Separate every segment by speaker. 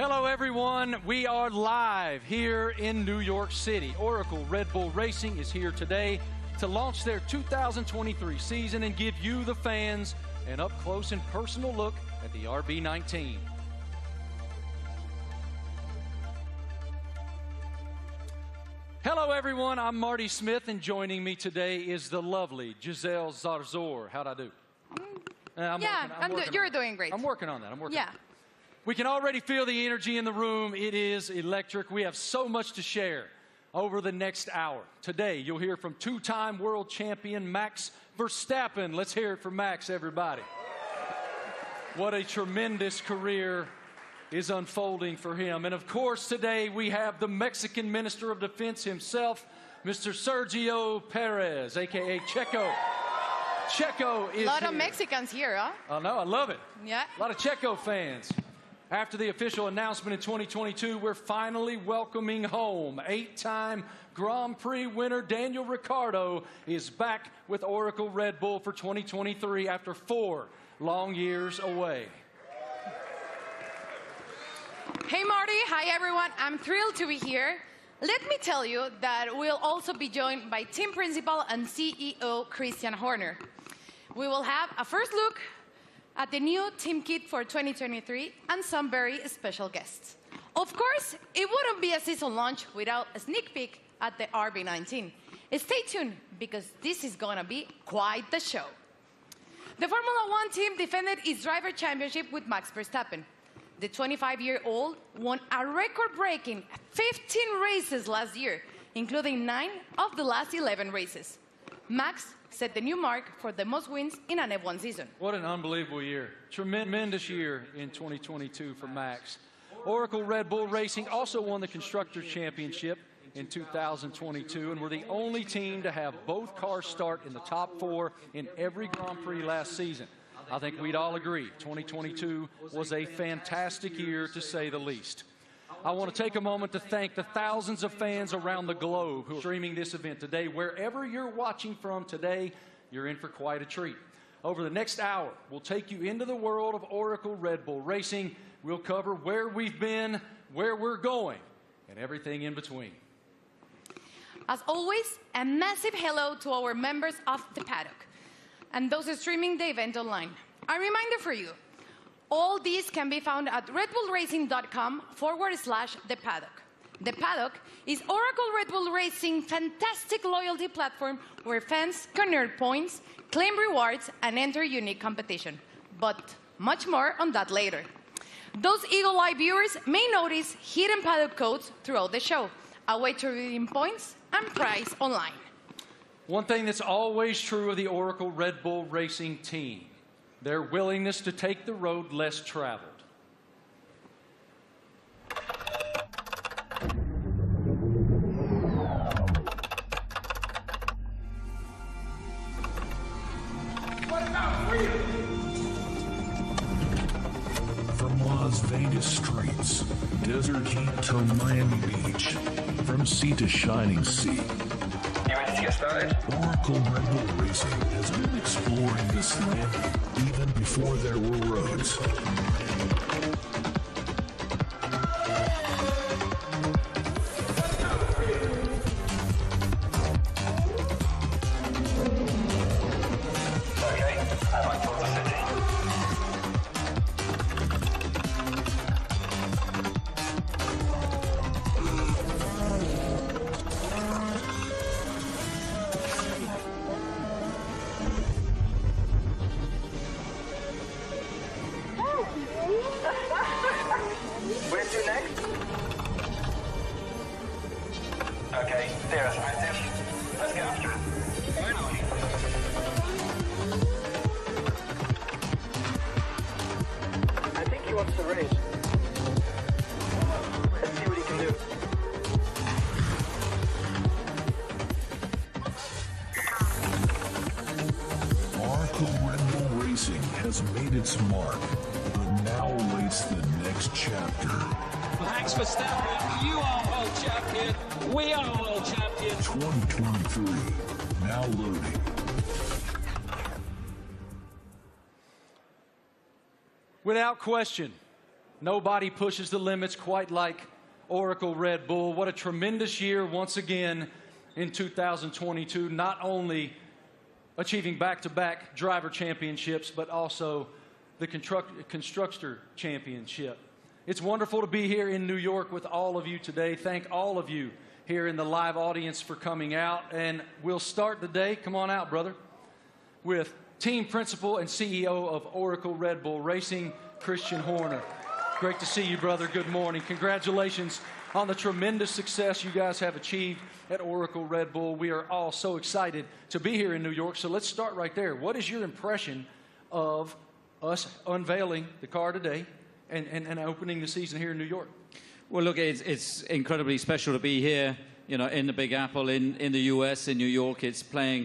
Speaker 1: Hello, everyone. We are live here in New York City. Oracle Red Bull Racing is here today to launch their 2023 season and give you, the fans, an up-close and personal look at the RB19. Hello, everyone. I'm Marty Smith, and joining me today is the lovely Giselle Zarzor. How'd I do?
Speaker 2: You're doing great.
Speaker 1: I'm working on that. We can already feel the energy in the room. It is electric. We have so much to share over the next hour. Today, you'll hear from two-time world champion Max Verstappen. Let's hear it from Max, everybody. What a tremendous career is unfolding for him. And of course, today we have the Mexican Minister of Defense himself, Mr. Sergio Perez, a.k.a. Checo. Checo is
Speaker 2: a lot
Speaker 1: here.
Speaker 2: of Mexicans here, huh?
Speaker 1: I know, I love it.
Speaker 2: Yeah.
Speaker 1: A lot of Checo fans. After the official announcement in 2022, we're finally welcoming home. 8-time Grand Prix winner Daniel Ricciardo is back with Oracle Red Bull for 2023 after 4 long years away.
Speaker 2: Hey, Marty. Hi, everyone. I'm thrilled to be here. Let me tell you that we'll also be joined by team principal and CEO Christian Horner. We will have a first look at the new team kit for 2023 and some very special guests. Of course, it wouldn't be a season launch without a sneak peek at the RB19. Stay tuned, because this is going to be quite the show. The Formula One team defended its driver championship with Max Verstappen. The 25-year-old won a record-breaking 15 races last year, including 9 of the last 11 races. Max set the new mark for the most wins in an F1 season.
Speaker 1: What an unbelievable year. Tremendous year in 2022 for Max. Oracle Red Bull Racing also won the Constructors' Championship in 2022 and were the only team to have both cars start in the top 4 in every Grand Prix last season. I think we'd all agree 2022 was a fantastic year, to say the least. I want to take a moment to thank the thousands of fans around the globe who are streaming this event today. Wherever you're watching from today, you're in for quite a treat. Over the next hour, we'll take you into the world of Oracle Red Bull Racing. We'll cover where we've been, where we're going, and everything in between.
Speaker 2: As always, a massive hello to our members of the paddock and those streaming the event online. A reminder for you, all these can be found at redbullracing.com/the paddock. The paddock is Oracle Red Bull Racing fantastic loyalty platform where fans can earn points, claim rewards, and enter unique competition. But much more on that later. Those Eagle Eye viewers may notice hidden paddock codes throughout the show, a way to redeem points and prize online.
Speaker 1: One thing that's always true of the Oracle Red Bull Racing team, their willingness to take the road less traveled.
Speaker 3: What about freedom? From Las Vegas streets, desert heat to Miami Beach, from sea to shining sea.
Speaker 4: You ready to get started?
Speaker 3: Oracle Red Bull Racing has been exploring this land even before there were roads.
Speaker 4: Okay, I'd like to the city. Where to next? Okay, there's active. Let's get after it. Finally. I think he wants to race. Let's see what he can do.
Speaker 3: Oracle Red Bull Racing has made its mark, but now awaits the next chapter.
Speaker 5: Max Verstappen, you are world champion. We are world champion.
Speaker 3: 2023, now loading.
Speaker 1: Without question, Nobody pushes the limits quite like Oracle Red Bull. What a tremendous year once again in 2022, not only achieving back-to-back driver championships, but also the constructor championship. It's wonderful to be here in New York with all of you today. Thank all of you here in the live audience for coming out. And we'll start the day, come on out, brother, with team principal and CEO of Oracle Red Bull Racing, Christian Horner. Great to see you, brother. Good morning. Congratulations on the tremendous success you guys have achieved at Oracle Red Bull. We are all so excited to be here in New York. So let's start right there. What is your impression of us unveiling the car today and opening the season here in New York?
Speaker 6: Well, look, it's incredibly special to be here, you know, in the Big Apple, in the U.S., in New York. It's playing,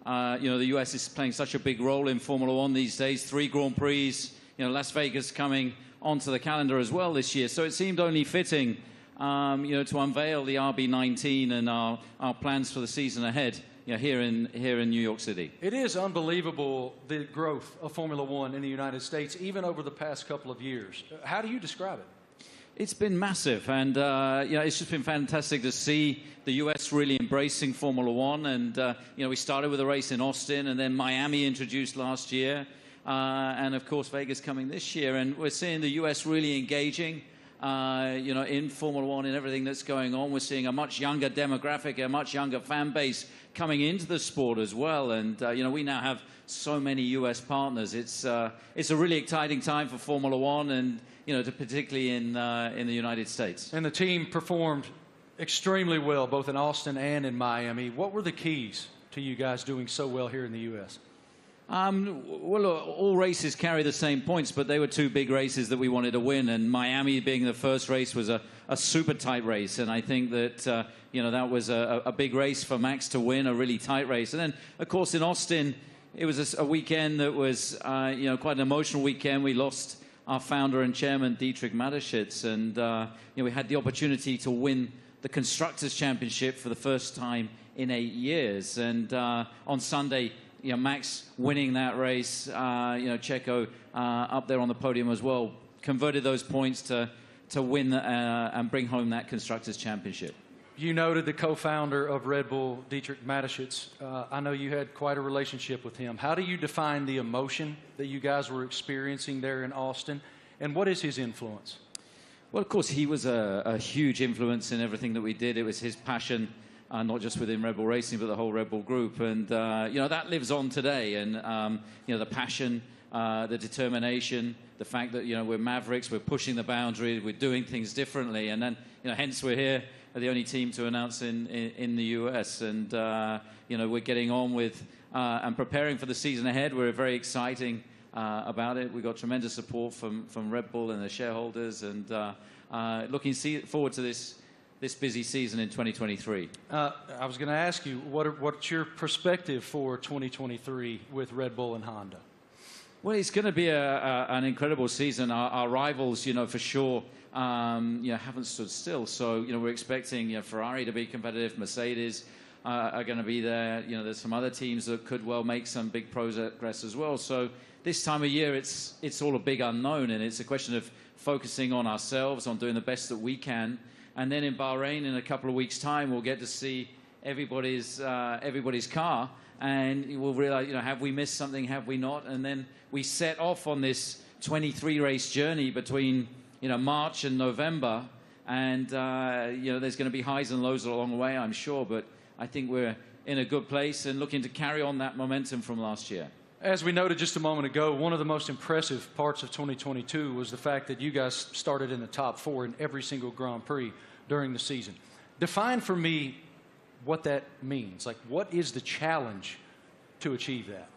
Speaker 6: you know, the U.S. is playing such a big role in Formula One these days. 3 Grand Prix, you know, Las Vegas coming onto the calendar as well this year. So it seemed only fitting, you know, to unveil the RB19 and our plans for the season ahead, you know, here in New York City.
Speaker 1: It is unbelievable, the growth of Formula One in the United States, even over the past couple of years. How do you describe it?
Speaker 6: It's been massive, and you know, it's just been fantastic to see the U.S. really embracing Formula One. And you know, we started with a race in Austin, and then Miami introduced last year, and of course Vegas coming this year. And we're seeing the U.S. really engaging, you know, in Formula One and everything that's going on. We're seeing a much younger demographic, a much younger fan base coming into the sport as well. And you know, we now have so many U.S. partners. It's a really exciting time for Formula One, and you know, particularly in the United States.
Speaker 1: And the team performed extremely well, both in Austin and in Miami. What were the keys to you guys doing so well here in the U.S.?
Speaker 6: Well, all races carry the same points, but they were 2 big races that we wanted to win. And Miami being the first race was a super tight race. And I think that, you know, that was a big race for Max to win, a really tight race. And then, of course, in Austin, it was a weekend that was, you know, quite an emotional weekend. We lost our founder and chairman, Dietrich Mateschitz. And, you know, we had the opportunity to win the Constructors' Championship for the first time in 8 years. And on Sunday, you know, Max winning that race, you know, Checo up there on the podium as well, converted those points to win and bring home that Constructors' Championship.
Speaker 1: You noted the co-founder of Red Bull, Dietrich Mateschitz. I know you had quite a relationship with him. How do you define the emotion that you guys were experiencing there in Austin, and what is his influence?
Speaker 6: Well, of course, he was a huge influence in everything that we did. It was his passion, not just within Red Bull Racing, but the whole Red Bull group. And, you know, that lives on today. And, you know, the passion, the determination, the fact that, you know, we're mavericks, we're pushing the boundary, we're doing things differently. And then, you know, hence we're here, the only team to announce in the US. And, you know, we're getting on with and preparing for the season ahead. We're very exciting about it. We got tremendous support from Red Bull and the shareholders, and looking forward to this busy season in 2023. I
Speaker 1: was going to ask you, what's your perspective for 2023 with Red Bull and Honda?
Speaker 6: Well, it's going to be an incredible season. Our rivals, you know, for sure, you know, haven't stood still. So, you know, we're expecting, you know, Ferrari to be competitive, Mercedes are going to be there. You know, there's some other teams that could well make some big progress as well. So this time of year, it's all a big unknown, and it's a question of focusing on ourselves, on doing the best that we can. And then in Bahrain, in a couple of weeks' time, we'll get to see everybody's car, and we'll realize, you know, have we missed something, have we not? And then we set off on this 23-race journey between, you know, March and November, and you know, there's going to be highs and lows along the way, I'm sure, but I think we're in a good place and looking to carry on that momentum from last year.
Speaker 1: As we noted just a moment ago, one of the most impressive parts of 2022 was the fact that you guys started in the top 4 in every single Grand Prix during the season. Define for me what that means. Like, what is the challenge to achieve that?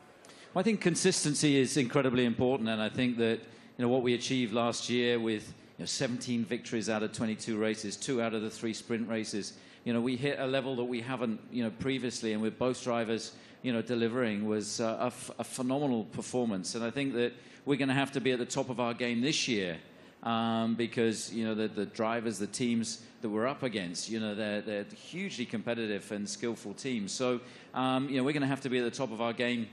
Speaker 6: Well, I think consistency is incredibly important, and I think that, you know, what we achieved last year with, you know, 17 victories out of 22 races, 2 out of the 3 sprint races, you know, we hit a level that we haven't, you know, previously, and with both drivers, you know, delivering was a phenomenal performance. And I think that we're going to have to be at the top of our game this year, because, you know, the drivers, the teams that we're up against, you know, they're hugely competitive and skillful teams. So, you know, we're going to have to be at the top of our game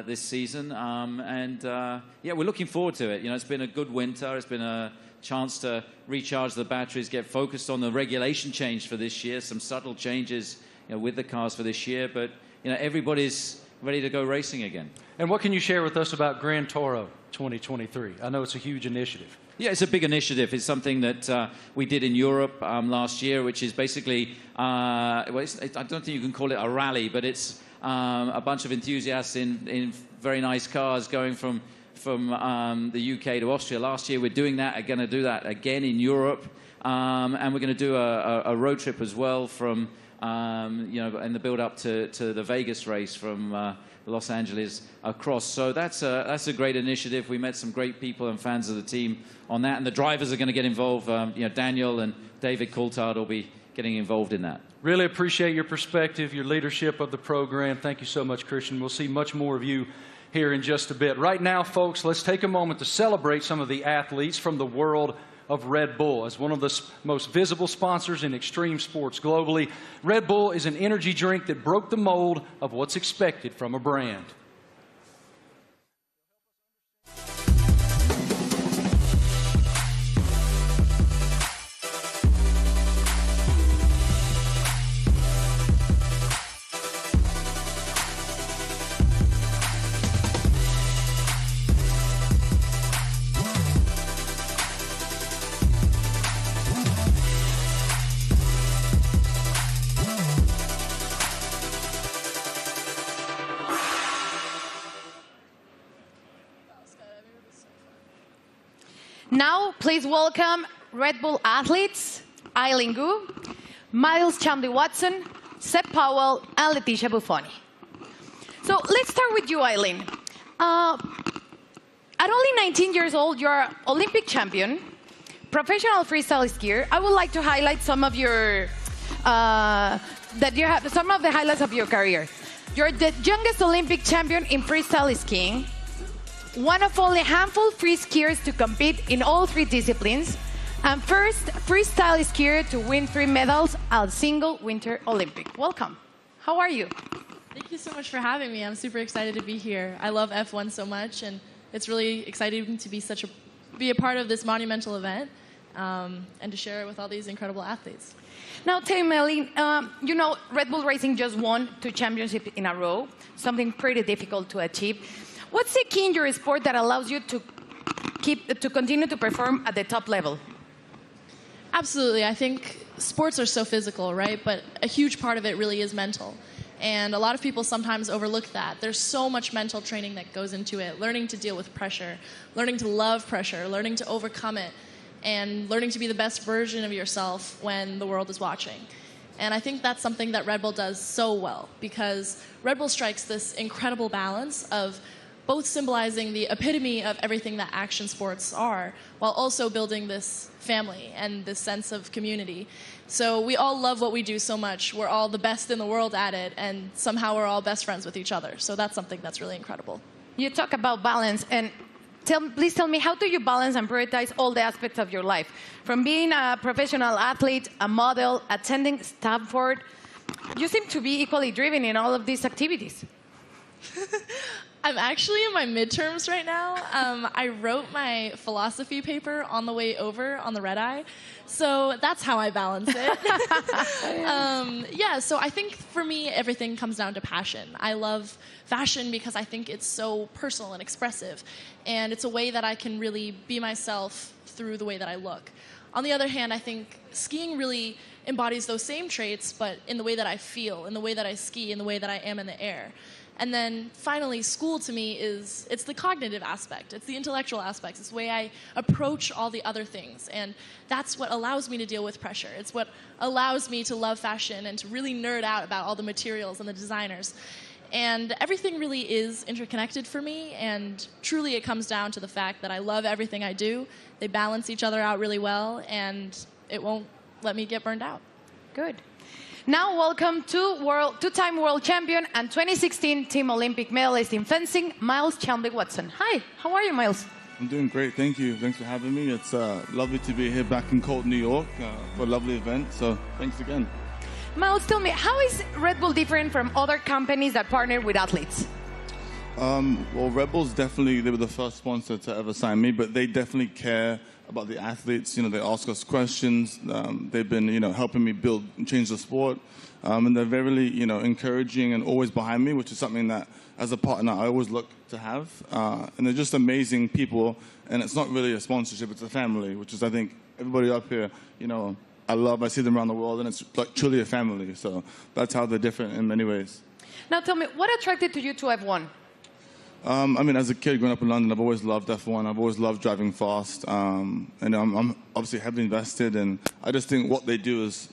Speaker 6: this season. Yeah, we're looking forward to it. You know, it's been a good winter. It's been a chance to recharge the batteries, get focused on the regulation change for this year, some subtle changes with the cars for this year, but everybody's ready to go racing again.
Speaker 1: And what can you share with us about Gran Toro 2023? I know it's a huge initiative.
Speaker 6: Yeah, it's a big initiative. It's something that we did in Europe last year, which is basically, I don't think you can call it a rally, but it's a bunch of enthusiasts in very nice cars going from the UK to Austria. Last year we're doing that, are going to do that again in Europe, and we're going to do a road trip as well from, in the build-up to the Vegas race from Los Angeles across. So that's a great initiative. We met some great people and fans of the team on that, and the drivers are going to get involved. Daniel and David Coulthard will be getting involved in that.
Speaker 1: Really appreciate your perspective, your leadership of the program. Thank you so much, Christian. We'll see much more of you here in just a bit. Right now, folks, let's take a moment to celebrate some of the athletes from the world of Red Bull. As one of the most visible sponsors in extreme sports globally, Red Bull is an energy drink that broke the mold of what's expected from a brand.
Speaker 2: Now, please welcome Red Bull athletes, Eileen Gu, Miles Chamley-Watson, Seth Powell, and Leticia Buffoni. So let's start with you, Eileen. At only 19 years old, you're an Olympic champion, professional freestyle skier. I would like to highlight some of your some of the highlights of your career. You're the youngest Olympic champion in freestyle skiing, one of only a handful of free skiers to compete in all 3 disciplines, and first freestyle skier to win 3 medals at a single Winter Olympic. Welcome. How are you?
Speaker 7: Thank you so much for having me. I'm super excited to be here. I love F1 so much, and it's really exciting to be a part of this monumental event and to share it with all these incredible athletes.
Speaker 2: Now, tell me, Eileen, Red Bull Racing just won 2 championships in a row, something pretty difficult to achieve. What's the key in your sport that allows you to continue to perform at the top level?
Speaker 7: Absolutely. I think sports are so physical, right? But a huge part of it really is mental. And a lot of people sometimes overlook that. There's so much mental training that goes into it, learning to deal with pressure, learning to love pressure, learning to overcome it, and learning to be the best version of yourself when the world is watching. And I think that's something that Red Bull does so well, because Red Bull strikes this incredible balance of both symbolizing the epitome of everything that action sports are, while also building this family and this sense of community. So we all love what we do so much. We're all the best in the world at it, and somehow we're all best friends with each other. So that's something that's really incredible.
Speaker 2: You talk about balance, and please tell me, how do you balance and prioritize all the aspects of your life? From being a professional athlete, a model, attending Stanford, you seem to be equally driven in all of these activities.
Speaker 7: I'm actually in my midterms right now. I wrote my philosophy paper on the way over on the red eye, so that's how I balance it. So I think for me, everything comes down to passion. I love fashion because I think it's so personal and expressive, and it's a way that I can really be myself through the way that I look. On the other hand, I think skiing really embodies those same traits, but in the way that I feel, in the way that I ski, in the way that I am in the air. And then finally, school to me it's the cognitive aspect, it's the intellectual aspects, it's the way I approach all the other things. And that's what allows me to deal with pressure. It's what allows me to love fashion and to really nerd out about all the materials and the designers. And everything really is interconnected for me, and truly it comes down to the fact that I love everything I do. They balance each other out really well, and it won't let me get burned out.
Speaker 2: Good. Now, welcome to two-time world champion and 2016 Team Olympic medalist in fencing, Miles Chamley-Watson. Hi, how are you, Miles?
Speaker 8: I'm doing great, thank you. Thanks for having me. It's lovely to be here back in cold New York for a lovely event, so thanks again.
Speaker 2: Miles, tell me, how is Red Bull different from other companies that partner with athletes?
Speaker 8: Well, Red Bull's definitely, they were the first sponsor to ever sign me, but they definitely care about the athletes. You know, they ask us questions. They've been, you know, helping me build and change the sport. And they're very, you know, encouraging and always behind me, which is something that, as a partner, I always look to have. And they're just amazing people. And it's not really a sponsorship, it's a family, which is, I think, everybody up here, you know, I see them around the world, and it's like truly a family. So that's how they're different in many ways.
Speaker 2: Now tell me, what attracted you to F1?
Speaker 8: I mean, as a kid growing up in London, I've always loved F1. I've always loved driving fast. And I'm obviously heavily invested. And I just think what they do is,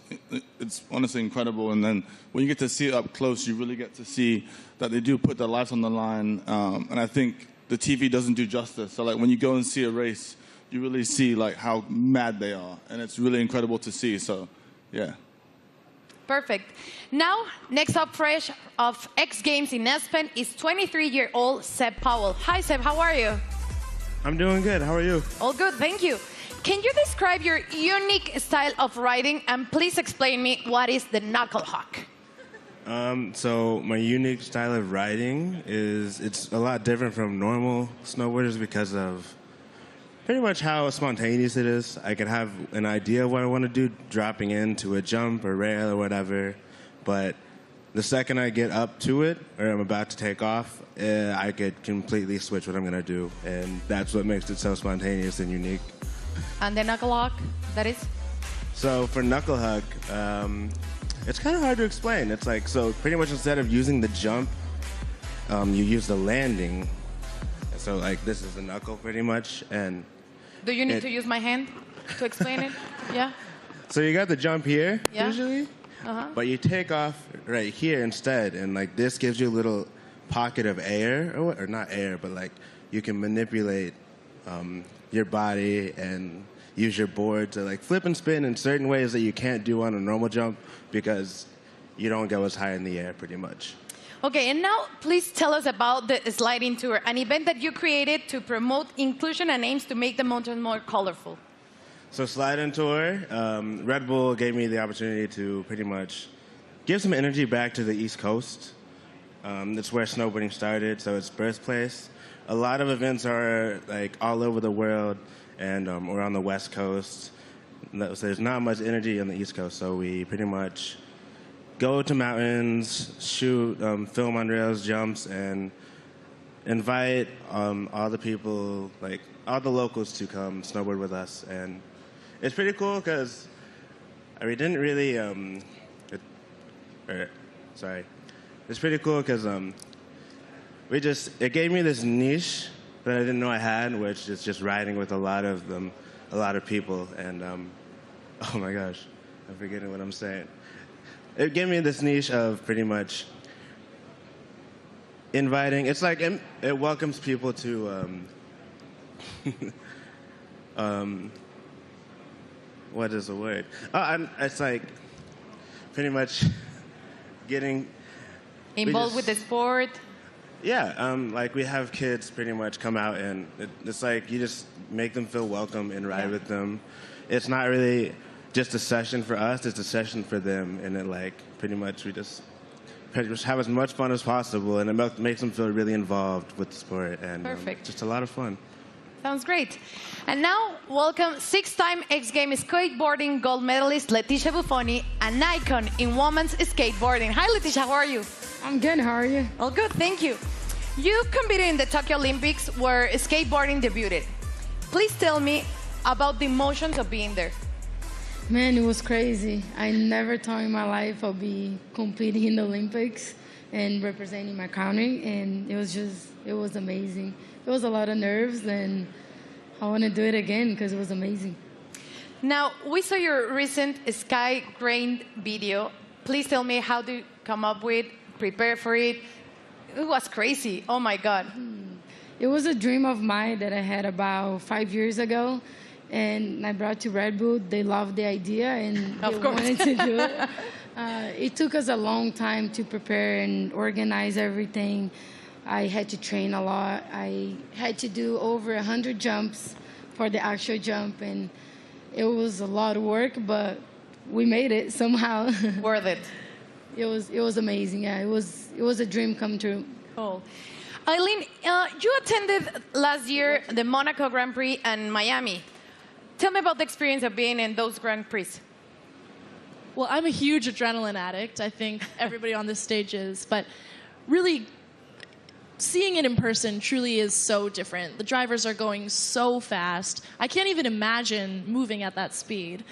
Speaker 8: it's honestly incredible. And then when you get to see it up close, you really get to see that they do put their lives on the line. And I think the TV doesn't do justice. So, like, when you go and see a race, you really see, like, how mad they are. And it's really incredible to see. So, yeah.
Speaker 2: Perfect. Now, next up fresh of X Games in Aspen is 23-year-old Seb Powell. Hi, Seb. How are you?
Speaker 9: I'm doing good. How are you?
Speaker 2: All good. Thank you. Can you describe your unique style of riding, and please explain me what is the knuckle hawk?
Speaker 9: So my unique style of riding is, it's a lot different from normal snowboarders because of pretty much how spontaneous it is. I can have an idea of what I want to do dropping into a jump or rail or whatever, but the second I get up to it or I'm about to take off, I could completely switch what I'm going to do, and that's what makes it so spontaneous and unique.
Speaker 2: And the knuckle hawk, that is?
Speaker 9: So for knuckle hug, it's kind of hard to explain. It's like, so pretty much instead of using the jump, you use the landing. So like this is the knuckle pretty much, and
Speaker 2: do you need to use my hand to explain it? Yeah.
Speaker 9: So you got the jump here usually,
Speaker 2: but
Speaker 9: you take off right here instead, and like this gives you a little pocket of air, or not air, but like you can manipulate your body and use your board to like flip and spin in certain ways that you can't do on a normal jump because you don't go as high in the air pretty much.
Speaker 2: Okay, and now please tell us about the sliding tour, an event that you created to promote inclusion and aims to make the mountain more colorful.
Speaker 9: So sliding tour, Red Bull gave me the opportunity to pretty much give some energy back to the East Coast. That's where snowboarding started, so it's birthplace. A lot of events are like all over the world, and we're on the West Coast. So there's not much energy on the East Coast, so we pretty much go to mountains, shoot, film on rails, jumps, and invite all the people, like all the locals, to come snowboard with us. And it's pretty cool because we didn't really, it's pretty cool because it gave me this niche that I didn't know I had, which is just riding with a lot of people. And oh my gosh, I'm forgetting what I'm saying. It gave me this niche of pretty much inviting. It's like it welcomes people to what is the word? It's like pretty much getting
Speaker 2: involved with the sport.
Speaker 9: Yeah, like we have kids pretty much come out, and it's like you just make them feel welcome and ride with them. It's not really just a session for us, it's a session for them, and it like pretty much we just have as much fun as possible, and it makes them feel really involved with the sport, and just a lot of fun.
Speaker 2: Sounds great. And now, welcome six-time X Games skateboarding gold medalist Leticia Buffoni, an icon in women's skateboarding. Hi, Leticia, how are you?
Speaker 10: I'm good, how are you?
Speaker 2: All good, thank you. You competed in the Tokyo Olympics where skateboarding debuted. Please tell me about the emotions of being there.
Speaker 10: Man, it was crazy. I never thought in my life I'll be competing in the Olympics and representing my country, and it was amazing. It was a lot of nerves, and I want to do it again because it was amazing.
Speaker 2: Now, we saw your recent Sky Grain video. Please tell me how to come up with, prepare for it. It was crazy. Oh, my God.
Speaker 10: It was a dream of mine that I had about 5 years ago, and I brought to Red Bull. They loved the idea, and they wanted to do it. It took us a long time to prepare and organize everything. I had to train a lot. I had to do over 100 jumps for the actual jump, and it was a lot of work, but we made it somehow.
Speaker 2: Worth it.
Speaker 10: It was amazing. Yeah, it was a dream come true.
Speaker 2: Cool. Eileen, you attended last year the Monaco Grand Prix and Miami. tell me about the experience of being in those Grand Prix.
Speaker 7: Well, I'm a huge adrenaline addict. I think everybody on this stage is. But really, seeing it in person truly is so different. The drivers are going so fast. I can't even imagine moving at that speed.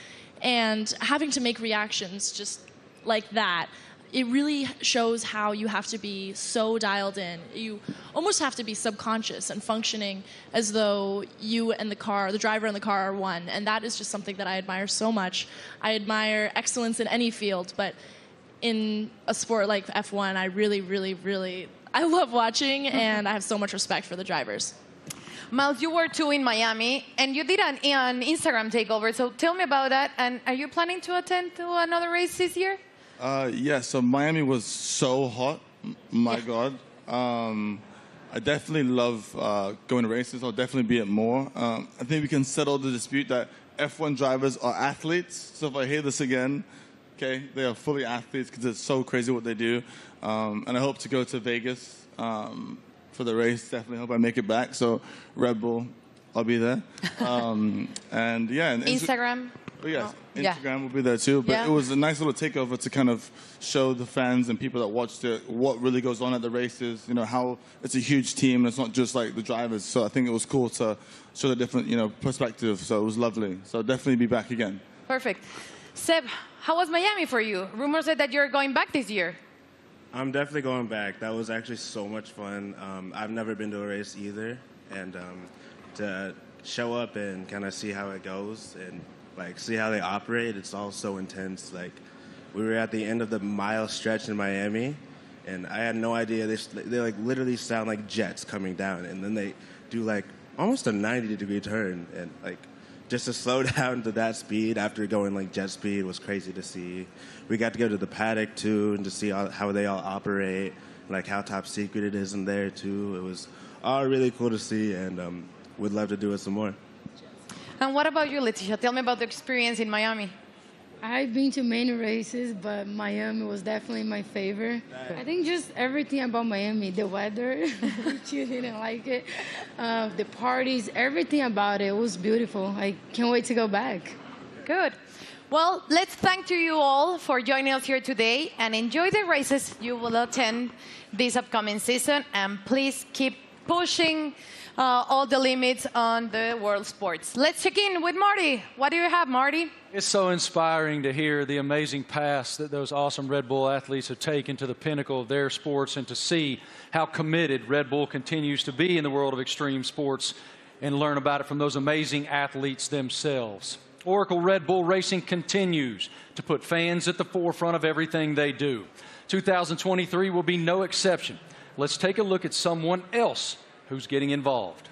Speaker 7: And having to make reactions just like that, it really shows how you have to be so dialed in. You almost have to be subconscious and functioning as though you and the driver and the car are one. And that is just something that I admire so much. I admire excellence in any field, but in a sport like F1, I really, I love watching, and I have so much respect for the drivers.
Speaker 2: Miles, you were too in Miami, and you did an Instagram takeover. So tell me about that. And are you planning to attend to another race this year?
Speaker 8: Yeah, so Miami was so hot. My God. I definitely love going to races. I'll definitely be at more. I think we can settle the dispute that F1 drivers are athletes. So if I hear this again, okay, they are fully athletes because it's so crazy what they do. And I hope to go to Vegas for the race. Definitely hope I make it back. So Red Bull, I'll be there. And yeah. And
Speaker 2: Instagram?
Speaker 8: Oh, yes, Instagram will be there too. But it was a nice little takeover to kind of show the fans and people that watched it what really goes on at the races, you know, how it's a huge team. It's not just like the drivers. So I think it was cool to show the different, you know, perspective. So it was lovely. So I'll definitely be back again.
Speaker 2: Perfect. Seb, how was Miami for you? Rumors said that you're going back this year.
Speaker 9: I'm definitely going back. That was actually so much fun. I've never been to a race either. And to show up and kind of see how it goes and like see how they operate, it's all so intense. Like we were at the end of the mile stretch in Miami, and I had no idea they like literally sound like jets coming down, and then they do like almost a 90-degree turn, and like just to slow down to that speed after going like jet speed was crazy to see. We got to go to the paddock too and to see how they all operate, like how top secret it is in there too. It was all really cool to see, and would love to do it some more.
Speaker 2: And what about you, Leticia? Tell me about the experience in Miami.
Speaker 10: I've been to many races, but Miami was definitely my favorite. I think just everything about Miami, the weather, which you didn't like it, the parties, everything about it was beautiful. I can't wait to go back.
Speaker 2: Good. Well, let's thank you all for joining us here today and enjoy the races you will attend this upcoming season. And please keep pushing all the limits on the world sports. Let's check in with Marty. What do you have, Marty?
Speaker 1: It's so inspiring to hear the amazing paths that those awesome Red Bull athletes have taken to the pinnacle of their sports, and to see how committed Red Bull continues to be in the world of extreme sports and learn about it from those amazing athletes themselves. Oracle Red Bull Racing continues to put fans at the forefront of everything they do. 2023 will be no exception. Let's take a look at someone else who's getting involved.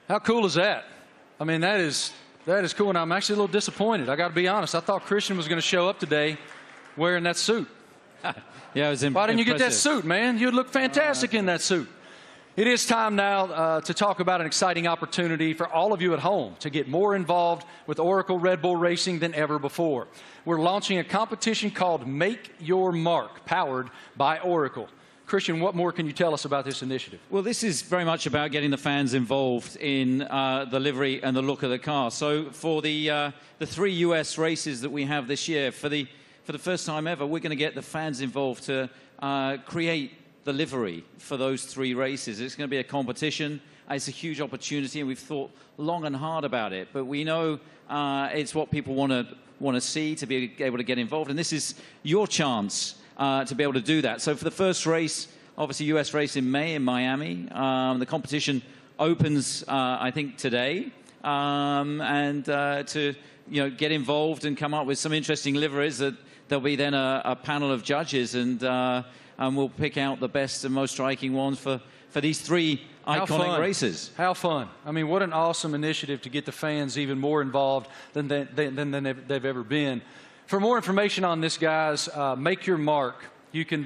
Speaker 1: How cool is that? I mean, that is cool, and I'm actually a little disappointed. I got to be honest. I thought Christian was going to show up today wearing that suit.
Speaker 6: Yeah, it was
Speaker 1: Why didn't you get that suit, man? You'd look fantastic in that suit. It is time now to talk about an exciting opportunity for all of you at home to get more involved with Oracle Red Bull Racing than ever before. We're launching a competition called Make Your Mark, powered by Oracle. Christian, what more can you tell us about this initiative?
Speaker 6: Well, this is very much about getting the fans involved in the livery and the look of the car. So for the 3 US races that we have this year, for the first time ever, we're going to get the fans involved to create the livery for those 3 races. It's going to be a competition, it's a huge opportunity, and we've thought long and hard about it. But we know it's what people want to see, to be able to get involved. And this is your chance to be able to do that. So for the first race, obviously US race in May in Miami, the competition opens, I think, today. To get involved and come up with some interesting liveries, that there'll be then a panel of judges, and we'll pick out the best and most striking ones for these three iconic races.
Speaker 1: How fun. I mean, what an awesome initiative to get the fans even more involved than they've ever been. For more information on this, guys, make your mark. You can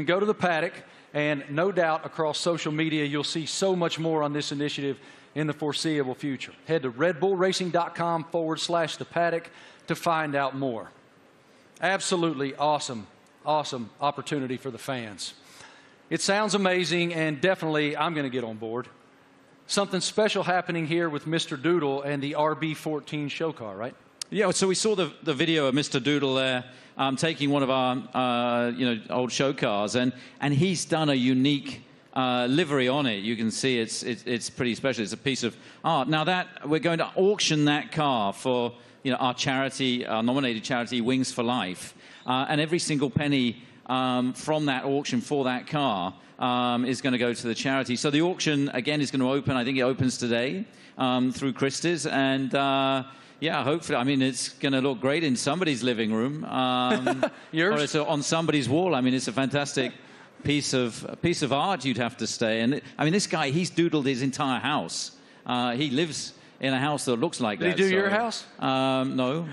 Speaker 1: go to the paddock, and no doubt across social media you'll see so much more on this initiative in the foreseeable future. Head to redbullracing.com/the paddock to find out more. Absolutely awesome opportunity for the fans. It sounds amazing, and definitely I'm going to get on board. Something special happening here with Mr. Doodle and the RB14 show car, right?
Speaker 6: Yeah, so we saw the video of Mr. Doodle there taking one of our old show cars, and he's done a unique livery on it. You can see it's pretty special. It's a piece of art. Now that we're going to auction that car for our charity, our nominated charity, Wings for Life, and every single penny from that auction for that car is going to go to the charity. So the auction again is going to open. I think it opens today through Christie's, and yeah, hopefully. I mean, it's going to look great in somebody's living room.
Speaker 1: Yours?
Speaker 6: Or it's on somebody's wall. I mean, it's a fantastic piece of art, you'd have to say. And I mean, this guy, he's doodled his entire house. He lives in a house that looks like that.
Speaker 1: Did he do your house?
Speaker 6: No.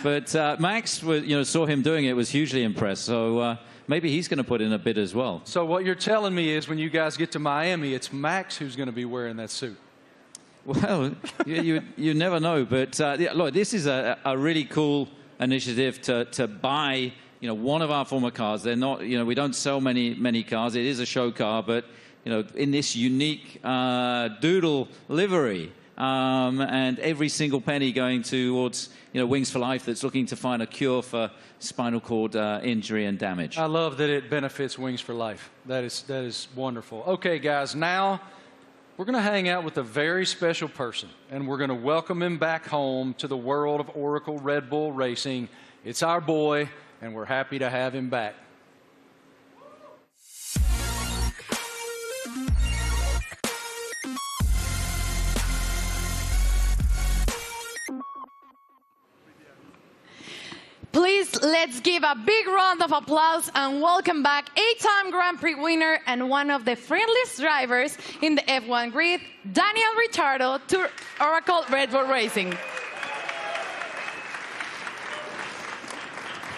Speaker 6: But Max, saw him doing it, was hugely impressed. So maybe he's going to put in a bid as well.
Speaker 1: So what you're telling me is when you guys get to Miami, it's Max who's going to be wearing that suit.
Speaker 6: Well, you never know. But look, this is a really cool initiative to buy one of our former cars. They're not, we don't sell many cars. It is a show car, but in this unique doodle livery, and every single penny going towards Wings for Life, that's looking to find a cure for spinal cord injury and damage.
Speaker 1: I love that it benefits Wings for Life. That is wonderful. Okay, guys, now we're going to hang out with a very special person, and we're going to welcome him back home to the world of Oracle Red Bull Racing. It's our boy, and we're happy to have him back.
Speaker 2: Please, let's give a big round of applause and welcome back 8-time Grand Prix winner and one of the friendliest drivers in the F1 grid, Daniel Ricciardo, to Oracle Red Bull Racing.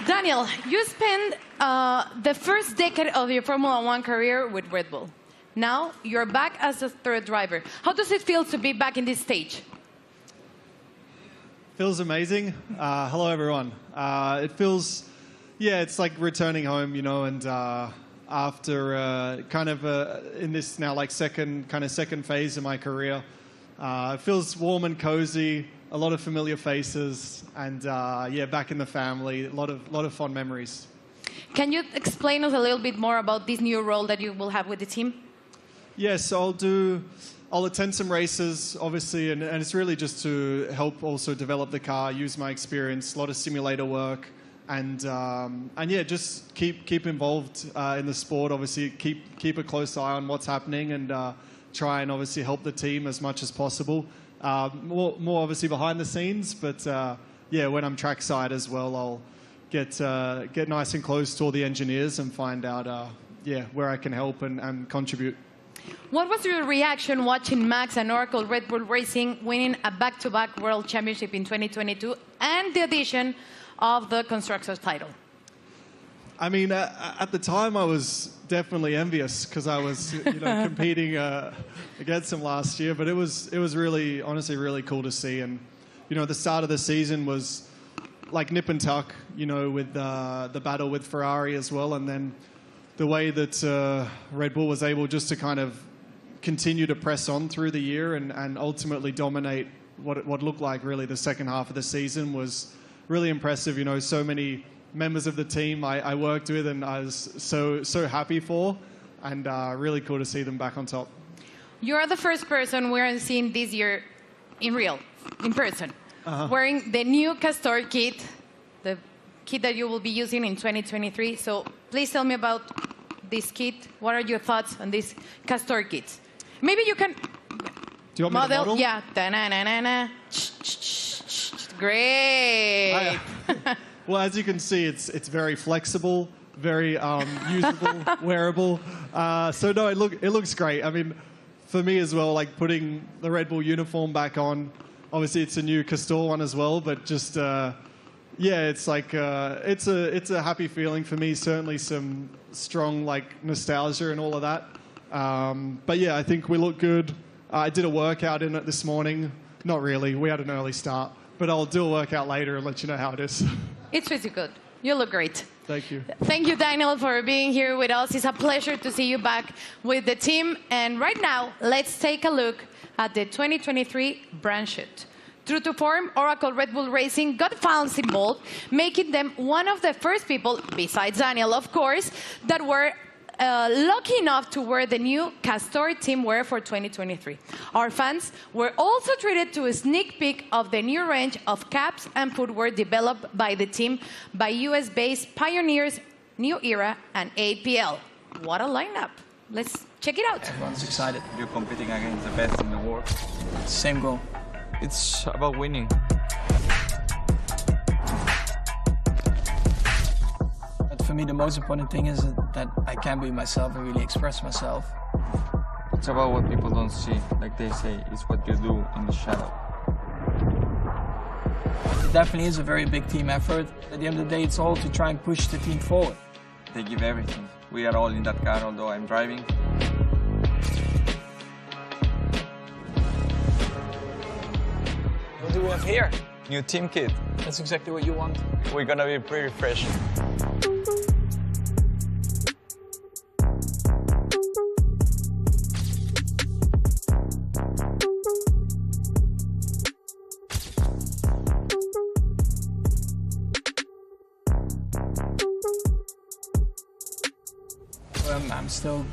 Speaker 2: Daniel, you spent the first decade of your Formula One career with Red Bull. Now you're back as a third driver. How does it feel to be back in this stage?
Speaker 11: Feels amazing. Hello, everyone. It feels, it's like returning home, and after in this now second phase of my career, it feels warm and cozy, a lot of familiar faces, and back in the family, a lot of fond memories.
Speaker 2: Can you explain us a little bit more about this new role that you will have with the team?
Speaker 11: Yes, I'll attend some races, obviously, and it's really just to help also develop the car, use my experience, a lot of simulator work, and just keep involved in the sport. Obviously, keep a close eye on what's happening, and try and obviously help the team as much as possible. More obviously behind the scenes, but when I'm trackside as well, I'll get nice and close to all the engineers and find out where I can help and contribute.
Speaker 2: What was your reaction watching Max and Oracle Red Bull Racing winning a back-to-back World Championship in 2022 and the addition of the Constructors title?
Speaker 11: I mean, at the time I was definitely envious because I was competing against them last year, but it was really, honestly, really cool to see. And the start of the season was like nip and tuck, with the battle with Ferrari as well, and then the way that Red Bull was able just to kind of continue to press on through the year and ultimately dominate what looked like really the second half of the season was really impressive. So many members of the team I worked with and I was so happy for, and really cool to see them back on top.
Speaker 2: You're the first person we're seeing this year in person, wearing the new Castor kit, the kit that you will be using in 2023. So please tell me about this kit. What are your thoughts on this Castor kit? Maybe you can
Speaker 11: Do you want me to model?
Speaker 2: Yeah. Da-na-na-na-na. Great.
Speaker 11: Well, as you can see, it's very flexible, very usable, wearable. So no, it looks great. I mean, for me as well, like putting the Red Bull uniform back on. Obviously, it's a new Castor one as well, but just yeah, it's like it's a happy feeling for me. Certainly, some strong like nostalgia and all of that. But yeah, I think we look good. I did a workout in it this morning. Not really. We had an early start, but I'll do a workout later and let you know how it is.
Speaker 2: It's pretty good. You look great.
Speaker 11: Thank you.
Speaker 2: Thank you, Daniel, for being here with us. It's a pleasure to see you back with the team. And right now, let's take a look at the 2023 brand shoot. True to form, Oracle Red Bull Racing got fans involved, making them one of the first people, besides Daniel, of course, that were lucky enough to wear the new Castor team wear for 2023. Our fans were also treated to a sneak peek of the new range of caps and footwear developed by the team by US-based pioneers New Era and APL. What a lineup. Let's check it out.
Speaker 12: Everyone's excited. You're competing against the best in the world. Same goal. It's about winning. For me, the most important thing is that I can be myself and really express myself. It's about what people don't see. Like they say, it's what you do in the shadow. It definitely is a very big team effort. At the end of the day, it's all to try and push the team forward. They give everything. We are all in that car, although I'm driving. What do we have here? New team kit. That's exactly what you want. We're gonna be pretty fresh. I'm still,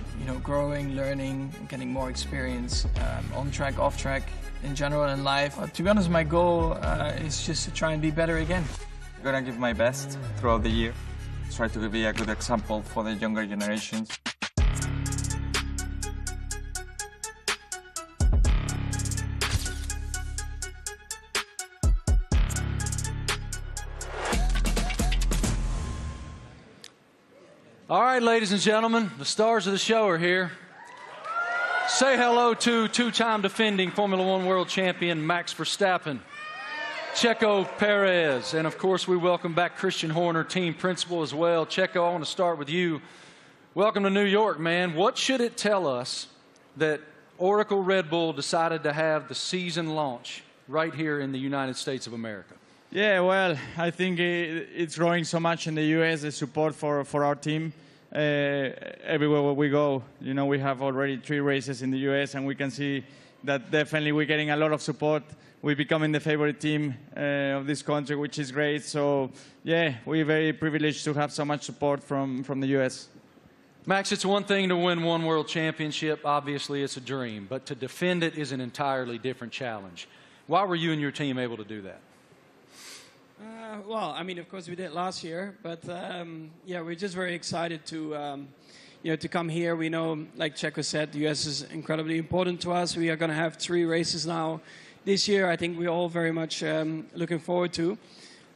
Speaker 12: growing, learning, getting more experience on track, off track, in general in life. To be honest, my goal is just to try and be better again. I'm gonna give my best throughout the year. Try to be a good example for the younger generations.
Speaker 1: All right, ladies and gentlemen, the stars of the show are here. Say hello to two-time defending Formula One world champion Max Verstappen, Checo Perez, and of course we welcome back Christian Horner, team principal as well. Checo, I want to start with you. Welcome to New York, man. What should it tell us that Oracle Red Bull decided to have the season launch right here in the United States of America?
Speaker 13: Yeah, well, I think it's growing so much in the U.S., the support for our team. Everywhere where we go, we have already 3 races in the U.S., and we can see that definitely we're getting a lot of support. We're becoming the favorite team of this country, which is great. So, yeah, we're very privileged to have so much support from the U.S.
Speaker 1: Max, it's one thing to win one world championship. Obviously, it's a dream. But to defend it is an entirely different challenge. Why were you and your team able to do that?
Speaker 14: Well, I mean, of course we did last year, but yeah, we're just very excited to, to come here. We know, like Checo said, the US is incredibly important to us. We are going to have 3 races now this year. I think we're all very much looking forward to,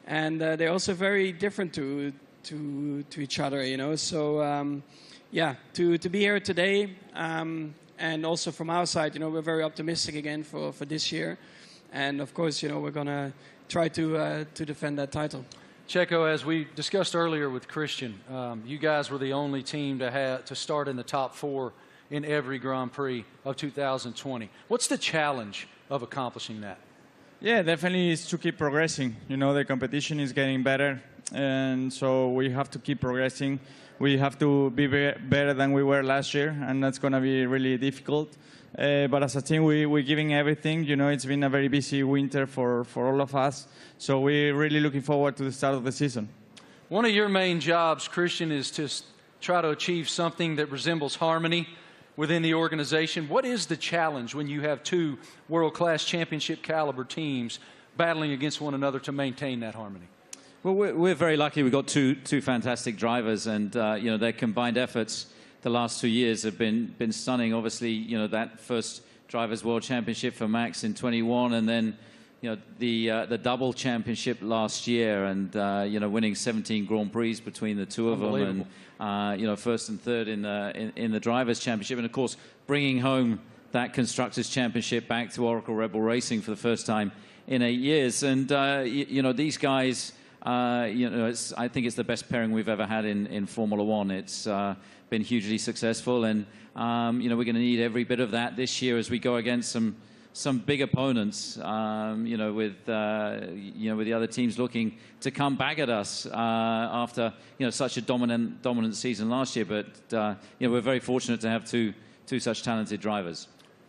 Speaker 14: and they're also very different to each other, So, yeah, to be here today, and also from our side, we're very optimistic again for this year, and of course, we're going to try to defend that title.
Speaker 1: Checo, as we discussed earlier with Christian, you guys were the only team to start in the top 4 in every Grand Prix of 2020. What's the challenge of accomplishing that?
Speaker 13: Yeah, definitely is to keep progressing. The competition is getting better, and so we have to keep progressing. We have to be better than we were last year, and that's going to be really difficult. But as a team, we're giving everything. It's been a very busy winter for all of us. So we're really looking forward to the start of the season.
Speaker 1: One of your main jobs, Christian, is to try to achieve something that resembles harmony within the organization. What is the challenge when you have two world-class championship caliber teams battling against one another to maintain that harmony?
Speaker 6: Well, we're very lucky. We've got two fantastic drivers, and you know, their combined efforts the last 2 years have been stunning. Obviously, you know, that first Drivers' World Championship for Max in 21, and then you know the double championship last year, and you know, winning 17 Grand Prix between the two of them, and you know, first and third in the Drivers' Championship, and of course bringing home that Constructors' Championship back to Oracle Red Bull Racing for the first time in 8 years. And you know, these guys, you know, I think it's the best pairing we've ever had in Formula One. It's been hugely successful, and you know, we're going to need every bit of that this year as we go against some big opponents. You know, with the other teams looking to come back at us after you know, such a dominant season last year. But you know, we're very fortunate to have two such talented drivers.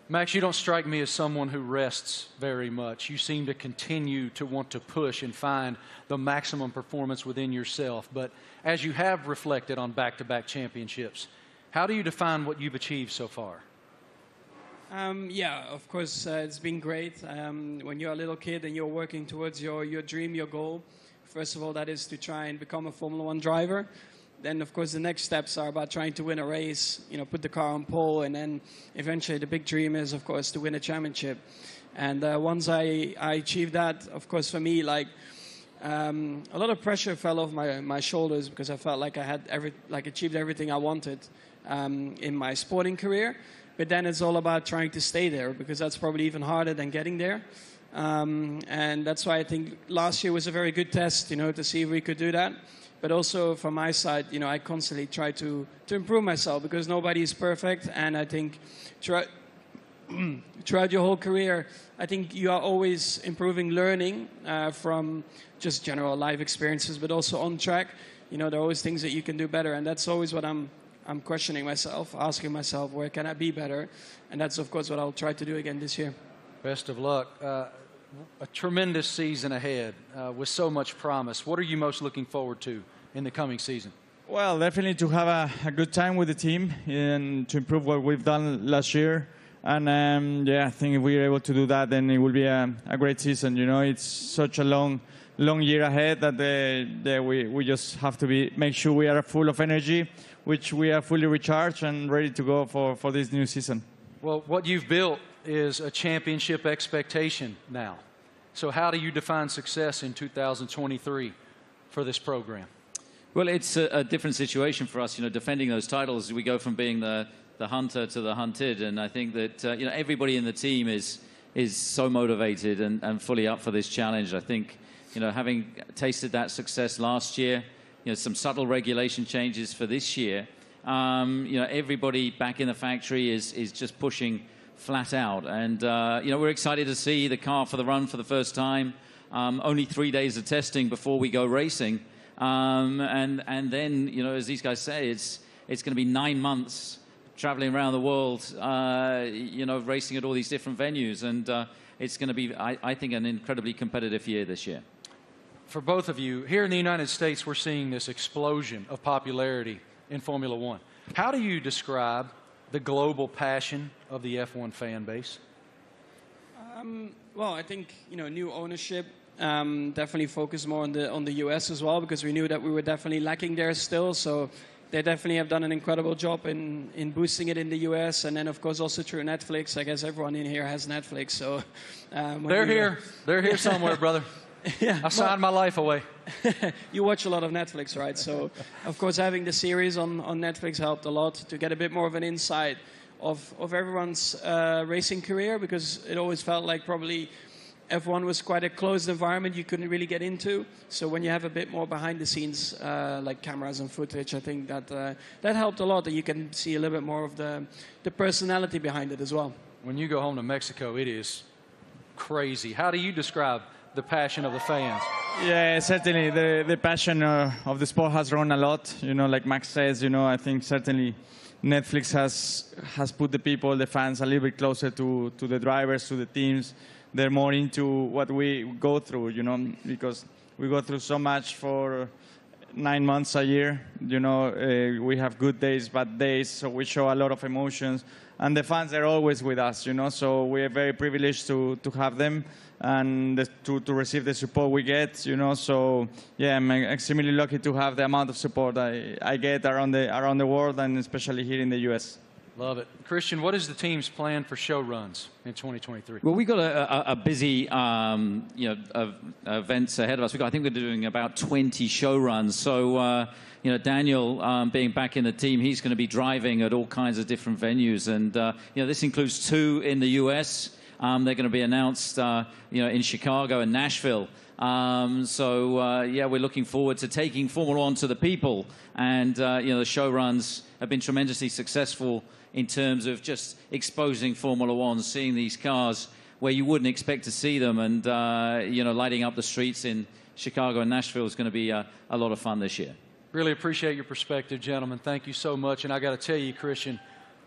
Speaker 1: Max, you don't strike me as someone who rests very much. You seem to continue to want to push and find the maximum performance within yourself. But as you have reflected on back-to-back championships, how do you define what you've achieved so far?
Speaker 14: Yeah, of course, it's been great. When you're a little kid and you're working towards your dream, your goal, first of all, that is to try and become a Formula One driver. Then, of course, the next steps are about trying to win a race, you know, put the car on pole, and then eventually the big dream is, of course, to win a championship. And once I achieved that, of course, for me, like, a lot of pressure fell off my shoulders, because I felt like I had achieved everything I wanted in my sporting career. But then it's all about trying to stay there, because that's probably even harder than getting there. And that's why I think last year was a very good test, you know, to see if we could do that. But also from my side, you know, I constantly try to improve myself, because nobody is perfect. And I think throughout your whole career, I think you are always improving, learning from just general life experiences, but also on track. You know, there are always things that you can do better. And that's always what I'm questioning myself, asking myself, where can I be better? And that's, of course, what I'll try to do again this year.
Speaker 1: Best of luck. A tremendous season ahead with so much promise. What are you most looking forward to in the coming season?
Speaker 13: Well, definitely to have a good time with the team and to improve what we've done last year. And yeah, I think if we're able to do that, then it will be a great season. You know, it's such a long year ahead that we just have to make sure we are full of energy, which we are fully recharged and ready to go for this new season.
Speaker 1: Well, what you've built is a championship expectation now. So how do you define success in 2023 for this program?
Speaker 6: Well, it's a different situation for us, you know, defending those titles. We go from being the hunter to the hunted, and I think that you know, everybody in the team is so motivated and fully up for this challenge. I think, you know, having tasted that success last year, you know, some subtle regulation changes for this year, you know, everybody back in the factory is just pushing flat out. And, you know, we're excited to see the car for the run for the first time. Only 3 days of testing before we go racing. And then, you know, as these guys say, it's going to be 9 months traveling around the world, you know, racing at all these different venues. And it's going to be, I think, an incredibly competitive year this year.
Speaker 1: For both of you, here in the United States, we're seeing this explosion of popularity in Formula One. How do you describe the global passion of the F1 fan base?
Speaker 14: Well, I think, you know, new ownership definitely focused more on the US as well, because we knew that we were definitely lacking there still. So they definitely have done an incredible job in boosting it in the US, and then of course also through Netflix. I guess everyone in here has Netflix, so
Speaker 1: they're here somewhere, brother.
Speaker 14: Yeah,
Speaker 1: I signed my life away.
Speaker 14: You watch a lot of Netflix, right? So, of course, having the series on Netflix helped a lot to get a bit more of an insight of everyone's racing career, because it always felt like probably F1 was quite a closed environment you couldn't really get into. So when you have a bit more behind the scenes, like cameras and footage, I think that helped a lot, that you can see a little bit more of the personality behind it as well.
Speaker 1: When you go home to Mexico, it is crazy. How do you describe the passion of the fans?
Speaker 13: Yeah, certainly the passion of the sport has grown a lot. You know, like Max says, you know, I think certainly Netflix has put the people, the fans, a little bit closer to the drivers, to the teams. They're more into what we go through, you know, because we go through so much for 9 months a year. You know, we have good days, bad days, so we show a lot of emotions. And the fans are always with us, you know, so we are very privileged to have them and to receive the support we get, you know. So, yeah, I'm extremely lucky to have the amount of support I get around the world and especially here in the U.S.
Speaker 1: Love it. Christian, what is the team's plan for show runs in 2023?
Speaker 6: Well, we've got a busy events ahead of us. I think we're doing about 20 show runs. So, you know, Daniel being back in the team, he's going to be driving at all kinds of different venues. And, you know, this includes 2 in the U.S. They're going to be announced, you know, in Chicago and Nashville. Yeah, we're looking forward to taking Formula One to the people. And, you know, the show runs have been tremendously successful in terms of just exposing Formula One, seeing these cars where you wouldn't expect to see them, and you know, lighting up the streets in Chicago and Nashville is going to be a lot of fun this year.
Speaker 1: Really appreciate your perspective, gentlemen. Thank you so much. And I got to tell you, Christian,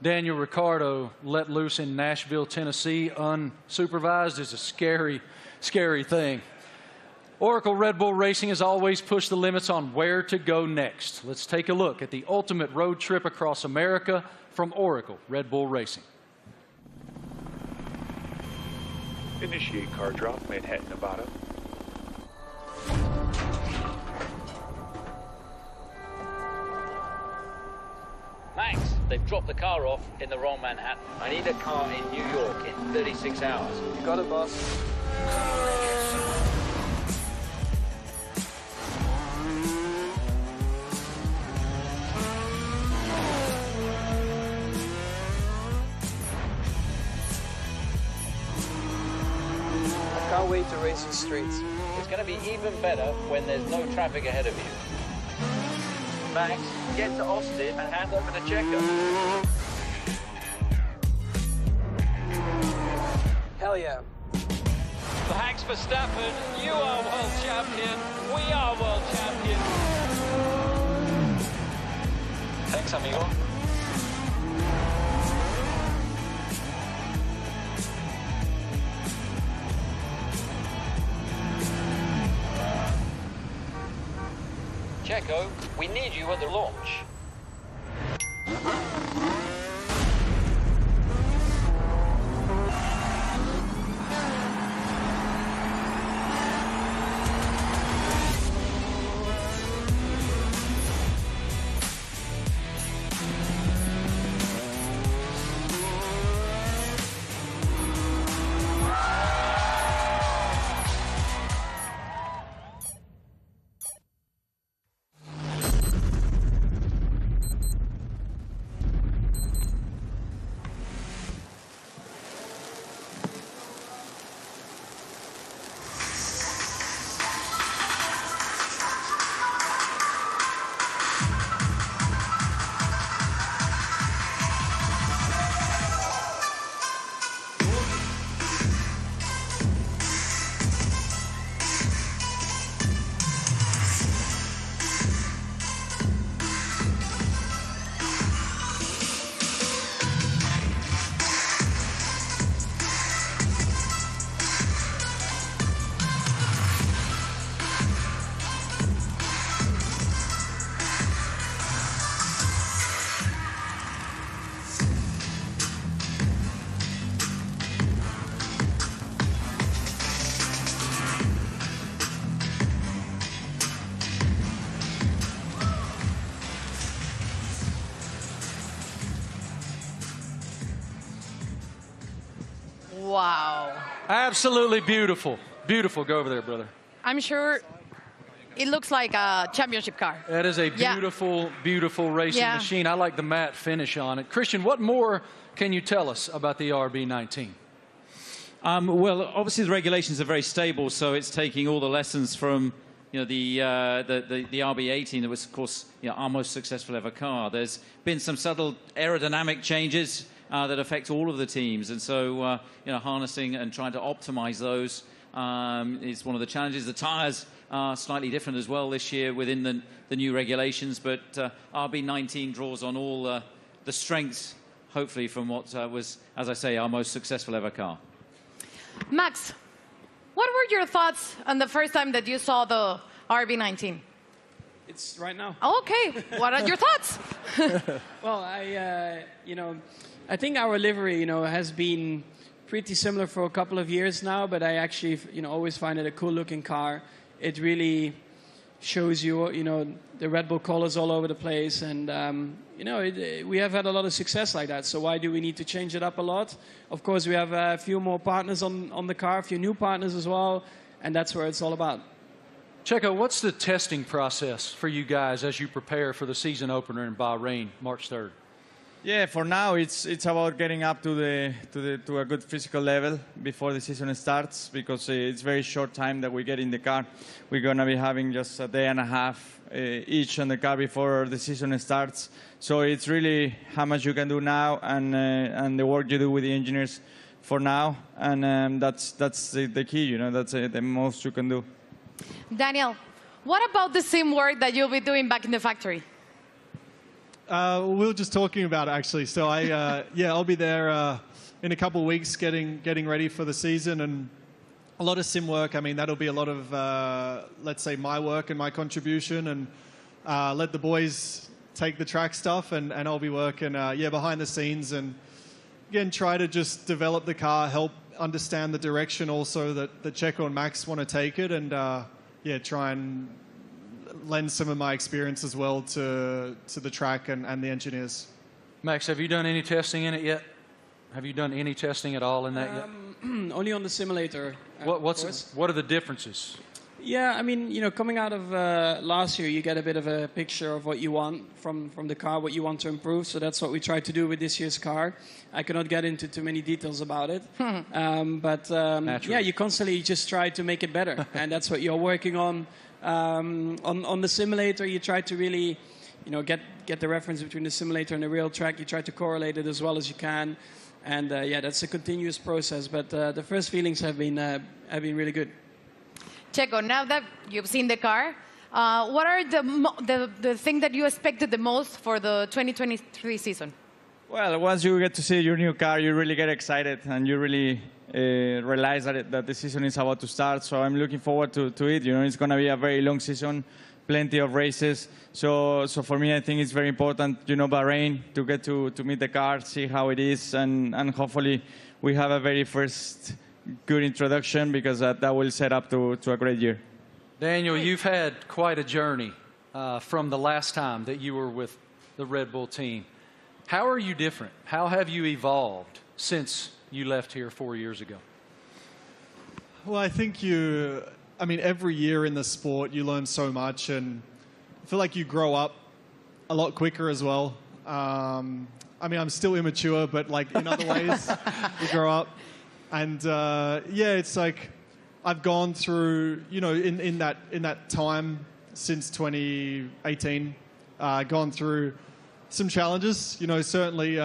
Speaker 1: Daniel Ricciardo let loose in Nashville, Tennessee, unsupervised is a scary, scary thing. Oracle Red Bull Racing has always pushed the limits on where to go next. Let's take a look at the ultimate road trip across America from Oracle Red Bull Racing.
Speaker 3: Initiate car drop, Manhattan, Nevada.
Speaker 6: Max, they've dropped the car off in the wrong Manhattan. I need a car in New York in 36 hours.
Speaker 12: You got it, boss. Can't wait to race the streets.
Speaker 6: It's going to be even better when there's no traffic ahead of you. Max, get to Austin and hand over to Checo.
Speaker 12: Hell yeah.
Speaker 5: Max Verstappen, you are world champion. We are world champion.
Speaker 6: Thanks, amigo. Checo, we need you at the launch.
Speaker 2: Wow.
Speaker 1: Absolutely beautiful. Beautiful. Go over there, brother.
Speaker 2: I'm sure it looks like a championship car.
Speaker 1: That is a beautiful, beautiful racing machine. I like the matte finish on it. Christian, what more can you tell us about the RB19?
Speaker 6: Well, obviously the regulations are very stable, so it's taking all the lessons from, you know, the RB18 that was, of course, you know, our most successful ever car. There's been some subtle aerodynamic changes that affect all of the teams, and so you know, harnessing and trying to optimize those is one of the challenges. The tires are slightly different as well this year within the new regulations, but RB19 draws on all the strengths, hopefully, from what was, as I say, our most successful ever car.
Speaker 2: Max, what were your thoughts on the first time that you saw the RB19?
Speaker 14: It's right now.
Speaker 2: Okay, what are your thoughts?
Speaker 14: Well, I think our livery, has been pretty similar for a couple of years now, but I actually, always find it a cool-looking car. It really shows you, the Red Bull colors all over the place, and we have had a lot of success like that. So why do we need to change it up a lot? Of course, we have a few more partners on the car, a few new partners as well, and that's where it's all about.
Speaker 1: Checo, what's the testing process for you guys as you prepare for the season opener in Bahrain, March 3rd?
Speaker 13: Yeah, for now it's about getting up to a good physical level before the season starts, because it's very short time that we get in the car. We're gonna be having just a day and a half each on the car before the season starts. So it's really how much you can do now and the work you do with the engineers for now, and that's the key. That's the most you can do.
Speaker 2: Daniel, what about the sim work that you'll be doing back in the factory?
Speaker 11: We were just talking about it, actually. So I'll be there in a couple of weeks getting ready for the season, and a lot of sim work. I mean, that'll be a lot of, let's say, my work and my contribution, and let the boys take the track stuff, and I'll be working, behind the scenes, and again, try to just develop the car, help understand the direction also that Checo and Max want to take it, and try and lend some of my experience as well to the track and the engineers.
Speaker 1: Max, have you done any testing in it yet? Have you done any testing at all in that yet?
Speaker 14: Only on the simulator.
Speaker 1: What are the differences?
Speaker 14: Yeah, I mean, coming out of last year, you get a bit of a picture of what you want from the car, what you want to improve. So that's what we tried to do with this year's car. I cannot get into too many details about it. You constantly just try to make it better. And that's what you're working on. On the simulator, you try to really, get the reference between the simulator and the real track. You try to correlate it as well as you can. And that's a continuous process. But the first feelings have been really good.
Speaker 2: Checo, now that you've seen the car, what are the thing that you expected the most for the 2023 season?
Speaker 13: Well, once you get to see your new car, you really get excited, and you really realize that the season is about to start. So I'm looking forward to it. It's going to be a very long season, plenty of races. So for me, I think it's very important, Bahrain, to get to meet the car, see how it is, and hopefully we have a very first good introduction, because that will set up to a great year.
Speaker 1: Daniel, you've had quite a journey from the last time that you were with the Red Bull team. How are you different? How have you evolved since you left here 4 years ago?
Speaker 11: Well, I think every year in the sport you learn so much, and I feel like you grow up a lot quicker as well. I'm still immature, but in other ways you grow up. And it's like I've gone through, in that time since 2018, gone through some challenges. Certainly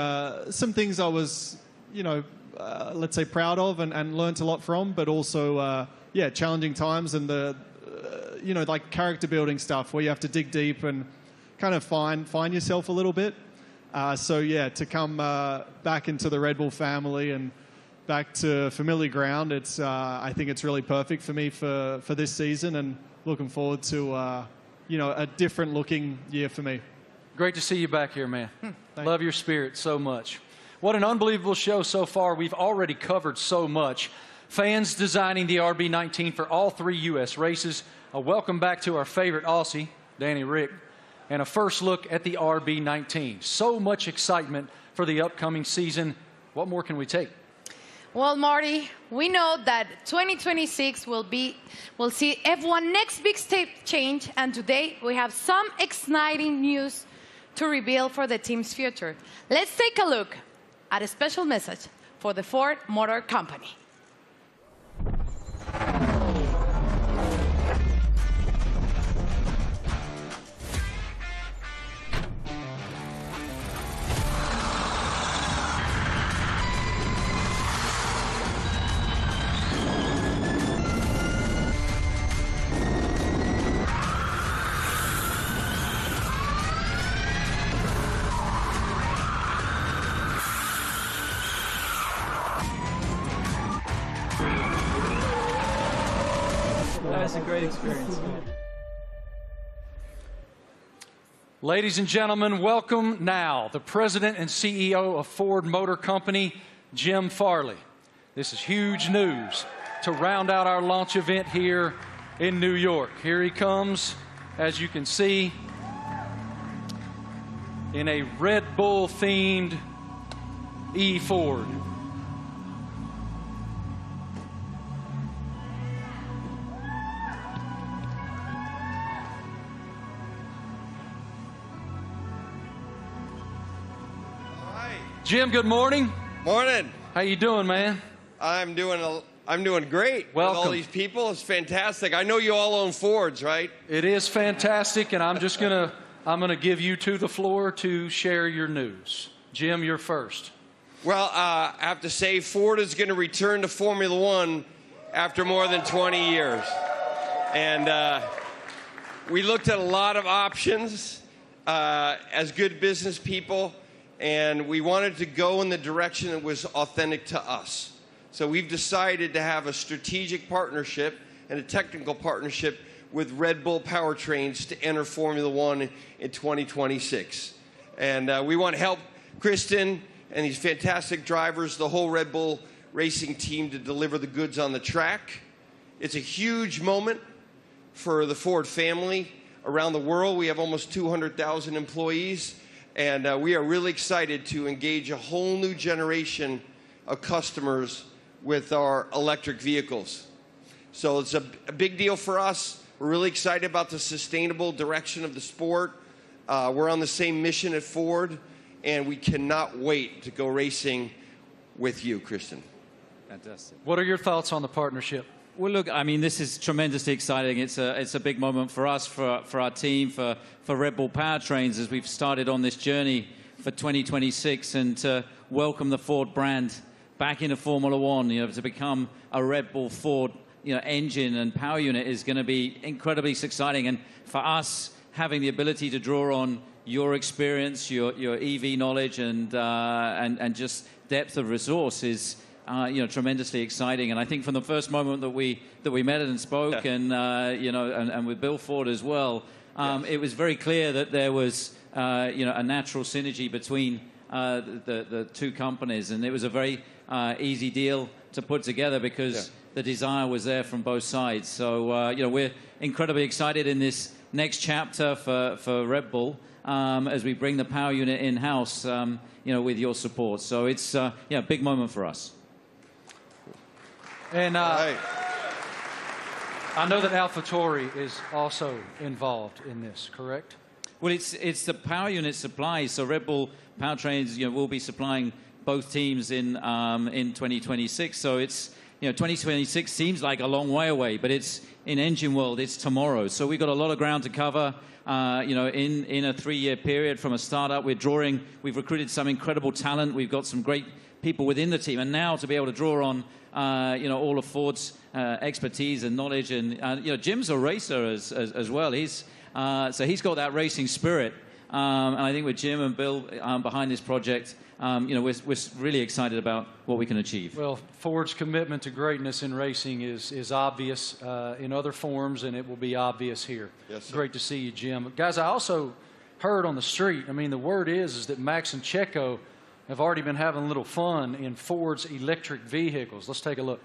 Speaker 11: some things I was, let's say proud of and learnt a lot from, but also challenging times, and the like character building stuff where you have to dig deep and kind of find yourself a little bit. To come back into the Red Bull family and back to familiar ground, I think it's really perfect for me for this season, and looking forward to a different looking year for me.
Speaker 1: Great to see you back here, man. Love your spirit so much. What an unbelievable show so far. We've already covered so much. Fans designing the RB19 for all 3 U.S. races. A welcome back to our favorite Aussie, Danny Rick, and a first look at the RB19. So much excitement for the upcoming season. What more can we take?
Speaker 2: Well, Marty, we know that 2026 will see F1 next big step change, and today we have some exciting news to reveal for the team's future. Let's take a look at a special message for the Ford Motor Company.
Speaker 12: That was a great experience.
Speaker 1: Ladies and gentlemen, welcome now the President and CEO of Ford Motor Company, Jim Farley. This is huge news to round out our launch event here in New York. Here he comes, as you can see, in a Red Bull-themed E-Ford. Jim, good morning.
Speaker 15: Morning.
Speaker 1: How you doing, man?
Speaker 15: I'm doing great.
Speaker 1: Welcome.
Speaker 15: With all these people, it's fantastic. I know you all own Fords, right?
Speaker 1: It is fantastic, and I'm gonna give you the floor to share your news. Jim, you're first.
Speaker 15: Well, I have to say Ford is going to return to Formula One after more than 20 years. And we looked at a lot of options as good business people, and we wanted to go in the direction that was authentic to us. So we've decided to have a strategic partnership and a technical partnership with Red Bull Powertrains to enter Formula One in 2026. And we want to help Kristen and these fantastic drivers, the whole Red Bull racing team, to deliver the goods on the track. It's a huge moment for the Ford family around the world. We have almost 200,000 employees, and we are really excited to engage a whole new generation of customers with our electric vehicles. So it's a big deal for us. We're really excited about the sustainable direction of the sport. We're on the same mission at Ford, and we cannot wait to go racing with you, Kristen.
Speaker 6: Fantastic.
Speaker 1: What are your thoughts on the partnership?
Speaker 6: Well, look, I mean, this is tremendously exciting. It's a big moment for us, for our team, for Red Bull Powertrains as we've started on this journey for 2026, and to welcome the Ford brand back into Formula One. You know, to become a Red Bull Ford, engine and power unit is going to be incredibly exciting. And for us, having the ability to draw on your experience, your EV knowledge, and just depth of resource is tremendously exciting. And I think from the first moment that we met and spoke, and with Bill Ford as well, it was very clear that there was a natural synergy between the two companies, and it was a very easy deal to put together because the desire was there from both sides. So we're incredibly excited in this next chapter for Red Bull as we bring the power unit in-house, with your support. So it's a big moment for us.
Speaker 1: And I know that AlphaTauri is also involved in this, correct?
Speaker 6: Well, it's the power unit supply. So Red Bull Powertrains, will be supplying both teams in 2026. So it's 2026 seems like a long way away, but it's in engine world, it's tomorrow. So we've got a lot of ground to cover. In a 3-year period from a startup, we've recruited some incredible talent. We've got some great people within the team, and now to be able to draw on all of Ford's expertise and knowledge, and Jim's a racer as well. He's got that racing spirit, and I think with Jim and Bill behind this project, we're really excited about what we can achieve.
Speaker 1: Well, Ford's commitment to greatness in racing is obvious in other forms, and it will be obvious here.
Speaker 15: Yes, sir.
Speaker 1: Great to see you, Jim. Guys, I also heard on the street, the word is that Max and Checo have already been having a little fun in Ford's electric vehicles. Let's take a look.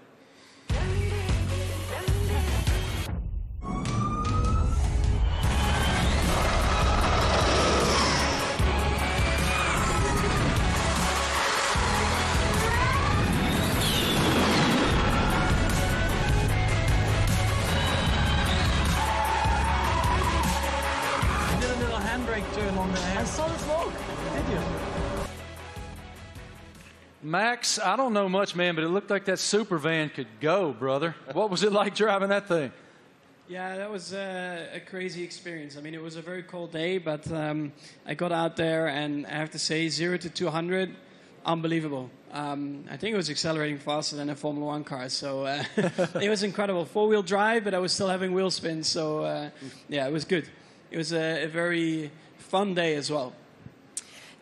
Speaker 1: Max, I don't know much, man, but it looked like that super van could go, brother. What was it like driving that thing?
Speaker 14: Yeah, that was a crazy experience. It was a very cold day, but I got out there, and I have to say, 0 to 200, unbelievable. I think it was accelerating faster than a Formula One car, so it was incredible. 4-wheel drive, but I was still having wheel spin, so it was good. It was a very fun day as well.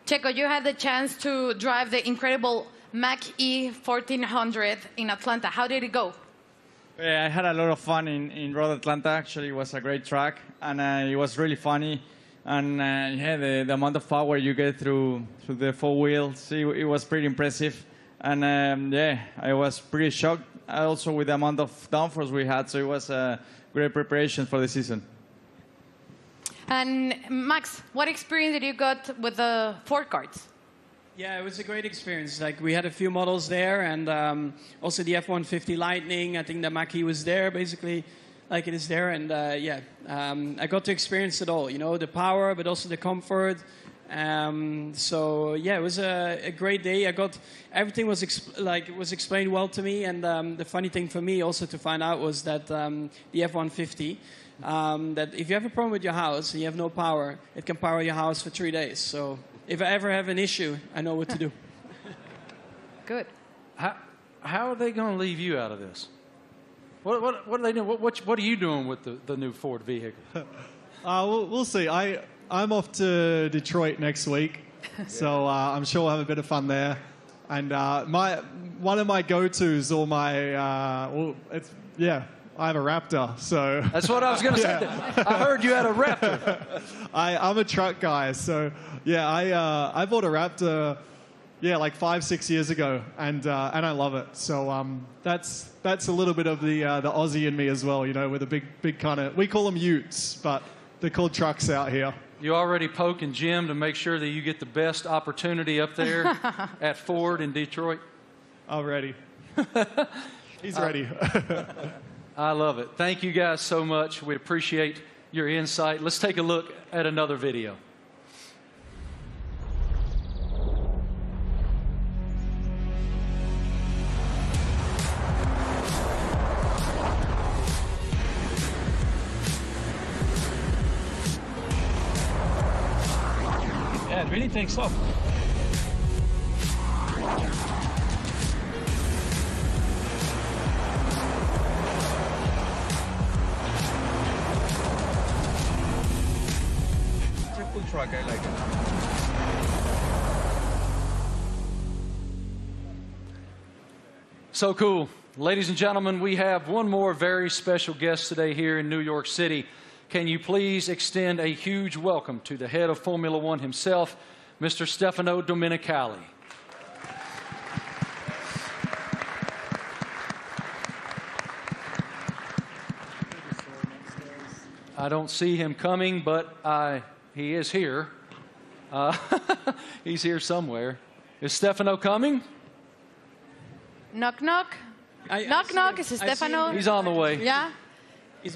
Speaker 2: Checo, you had the chance to drive the incredible Mach-E 1400 in Atlanta. How did it go?
Speaker 13: I had a lot of fun in Road Atlanta. Actually, it was a great track, and it was really funny. And yeah, the amount of power you get through the four wheels, it was pretty impressive. And yeah, I was pretty shocked also with the amount of downforce we had. So it was a great preparation for the season.
Speaker 2: And Max, what experience did you got with the Ford carts?
Speaker 14: Yeah, it was a great experience. Like, we had a few models there, and also the F-150 Lightning. I think the Mach-E was there, basically, like it is there. And yeah, I got to experience it all. You know, the power, but also the comfort. So yeah, it was a great day. Everything was explained well to me. And the funny thing for me also to find out was that the F-150. That if you have a problem with your house and you have no power, it can power your house for 3 days. So if I ever have an issue, I know what to do.
Speaker 2: Good.
Speaker 1: How are they going to leave you out of this? What are they doing? What are you doing with the new Ford vehicle?
Speaker 11: We'll see. I'm off to Detroit next week, so I'm sure we'll have a bit of fun there. And one of my go-tos, or my I have a Raptor, so...
Speaker 1: That's what I was going to say. I heard you had a Raptor.
Speaker 11: I'm a truck guy, so yeah, I bought a Raptor, like 5-6 years ago, and I love it. So that's a little bit of the Aussie in me as well, you know, with a big kind of... We call them utes, but they're called trucks out here.
Speaker 1: You already poking Jim to make sure that you get the best opportunity up there at Ford in Detroit?
Speaker 11: Already. He's ready.
Speaker 1: I love it. Thank you guys so much. We appreciate your insight. Let's take a look at another video.
Speaker 5: Yeah, it really takes off.
Speaker 16: Truck, I like it.
Speaker 1: So cool. Ladies and gentlemen, we have one more very special guest today here in New York City. Can you please extend a huge welcome to the head of Formula One himself, Mr. Stefano Domenicali. I don't see him coming, but he is here. He's here somewhere. Is Stefano coming?
Speaker 2: Knock, knock. Knock, knock. Is it Stefano?
Speaker 1: He's on the way.
Speaker 2: Yeah?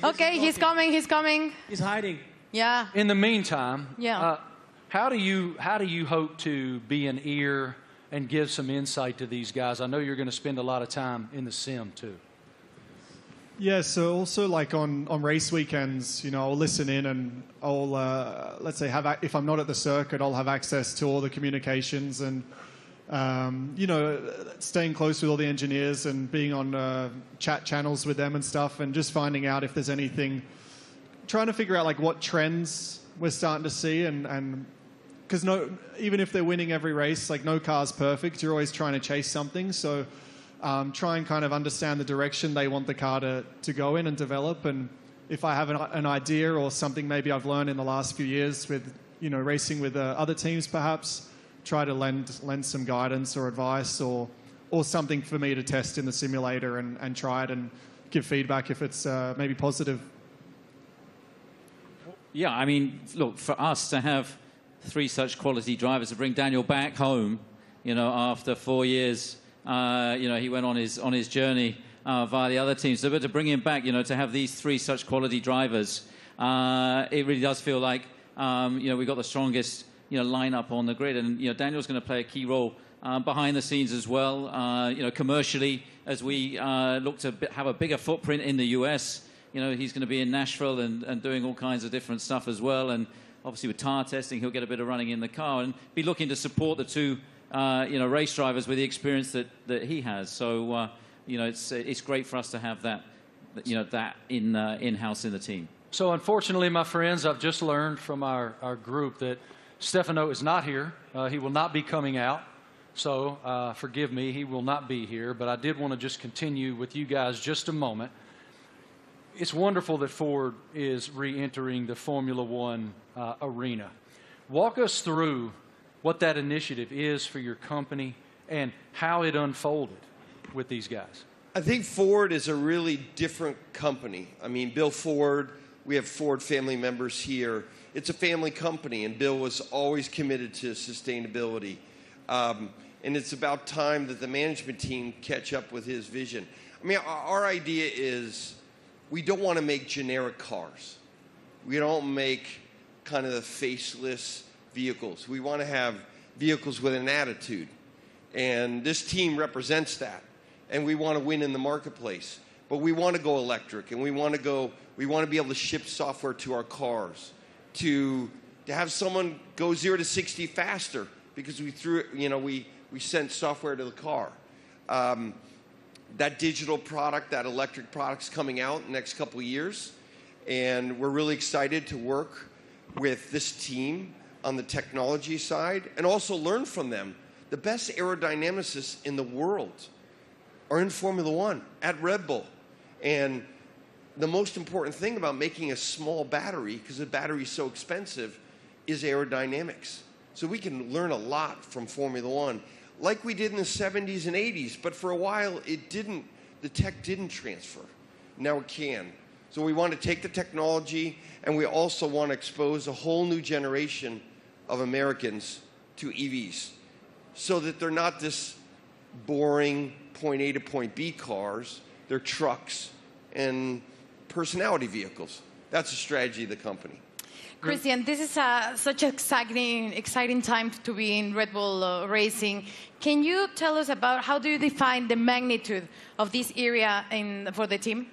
Speaker 2: Okay, he's coming. He's coming.
Speaker 14: He's hiding.
Speaker 2: Yeah.
Speaker 1: In the meantime,
Speaker 2: yeah.
Speaker 1: How do you hope to be an ear and give some insight to these guys? I know you're going to spend a lot of time in the sim, too.
Speaker 11: Yeah, so also like on race weekends, you know, I'll listen in and I'll, let's say, if I'm not at the circuit, I'll have access to all the communications and, you know, staying close with all the engineers and being on chat channels with them and stuff and just finding out if there's anything, trying to figure out like what trends we're starting to see and because even if they're winning every race, like no car's perfect, you're always trying to chase something, so... try and kind of understand the direction they want the car to go in and develop. And if I have an idea or something maybe I've learned in the last few years with, you know, racing with other teams perhaps, try to lend some guidance or advice or something for me to test in the simulator and try it and give feedback if it's maybe positive.
Speaker 6: Yeah, I mean, look, for us to have 3 such quality drivers, to bring Daniel back home, you know, after 4 years... you know, he went on his journey via the other teams. So, but to bring him back, you know, to have these 3 such quality drivers, it really does feel like, you know, we've got the strongest, you know, lineup on the grid. And, you know, Daniel's going to play a key role behind the scenes as well, you know, commercially, as we look to have a bigger footprint in the US. You know, he's going to be in Nashville and doing all kinds of different stuff as well. And obviously with tire testing, he'll get a bit of running in the car and be looking to support the 2 you know, race drivers with the experience that he has. So, you know, it's great for us to have that, you know, that in-house in the team.
Speaker 1: So, unfortunately, my friends, I've just learned from our group that Stefano is not here. He will not be coming out. So, forgive me, he will not be here. But I did want to just continue with you guys just a moment. it's wonderful that Ford is re-entering the Formula One arena. Walk us through what that initiative is for your company and how it unfolded with these guys.
Speaker 15: I think Ford is a really different company. I mean, Bill Ford, we have Ford family members here. It's a family company, and Bill was always committed to sustainability. And it's about time that the management team catch up with his vision. I mean, our idea is we don't want to make generic cars. We don't make kind of the faceless vehicles. We want to have vehicles with an attitude. And this team represents that. And we want to win in the marketplace. But we want to go electric, and we want to be able to ship software to our cars, to have someone go 0 to 60 faster because we sent software to the car. That digital product, that electric product's coming out in the next couple of years, and we're really excited to work with this team on the technology side and also learn from them. The best aerodynamicists in the world are in Formula One at Red Bull. And the most important thing about making a small battery, because the battery is so expensive, is aerodynamics. So we can learn a lot from Formula One, like we did in the 70s and 80s. But for a while, the tech didn't transfer. Now it can. So we want to take the technology, and we also want to expose a whole new generation of Americans to EVs, so that they're not this boring point A to point B cars. They're trucks and personality vehicles. That's the strategy of the company.
Speaker 2: Christian, this is such an exciting time to be in Red Bull Racing. Can you tell us about how do you define the magnitude of this area for the team?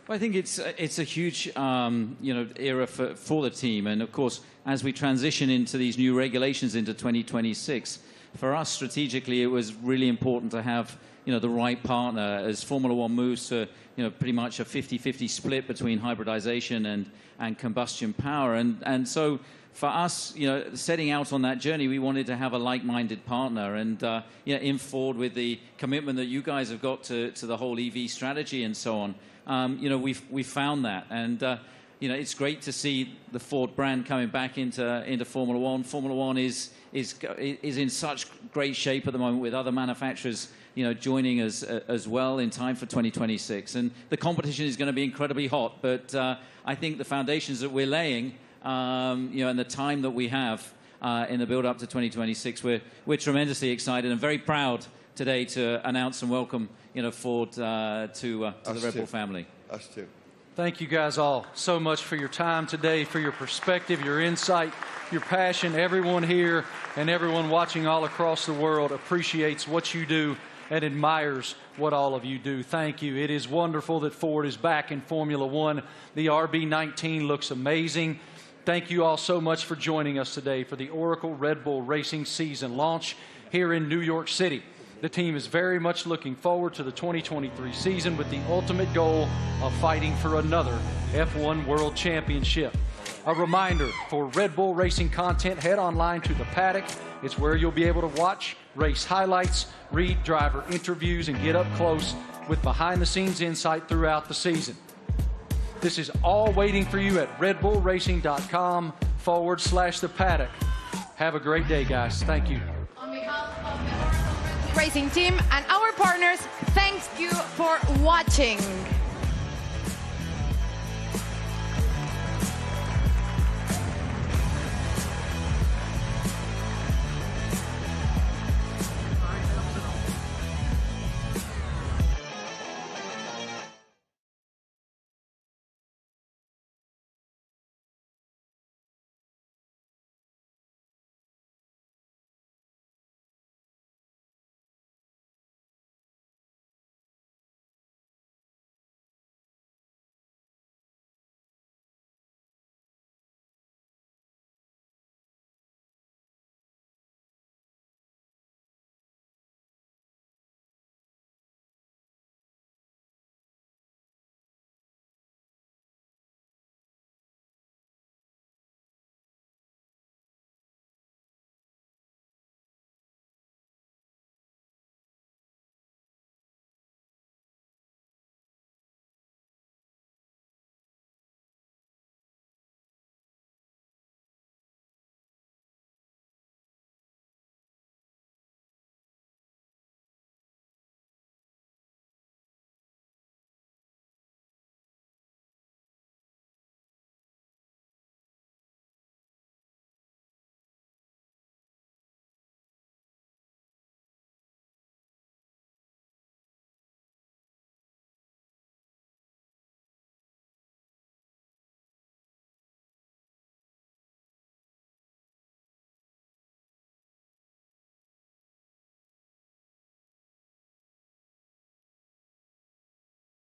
Speaker 6: Well, I think it's a huge era for the team, and of course, as we transition into these new regulations into 2026, for us strategically, it was really important to have the right partner as Formula One moves to pretty much a 50-50 split between hybridization and combustion power, and so for us, setting out on that journey, we wanted to have a like-minded partner, and in Ford with the commitment that you guys have got to the whole EV strategy and so on. We found that, and it's great to see the Ford brand coming back into Formula One. Formula One is in such great shape at the moment with other manufacturers, joining us as well in time for 2026. And the competition is going to be incredibly hot, but I think the foundations that we're laying, and the time that we have in the build-up to 2026, we're tremendously excited and very proud today to announce and welcome Ford to the Red Bull family.
Speaker 15: Us too.
Speaker 1: Thank you guys all so much for your time today, for your perspective, your insight, your passion. Everyone here and everyone watching all across the world appreciates what you do and admires what all of you do. Thank you. It is wonderful that Ford is back in Formula One. The RB19 looks amazing. Thank you all so much for joining us today for the Oracle Red Bull Racing season launch here in New York City. The team is very much looking forward to the 2023 season with the ultimate goal of fighting for another F1 World Championship. A reminder, for Red Bull Racing content, head online to The Paddock. It's where you'll be able to watch race highlights, read driver interviews, and get up close with behind-the-scenes insight throughout the season. This is all waiting for you at redbullracing.com/The Paddock. Have a great day, guys. Thank you.
Speaker 2: On behalf of the Racing team and our partners, thank you for watching.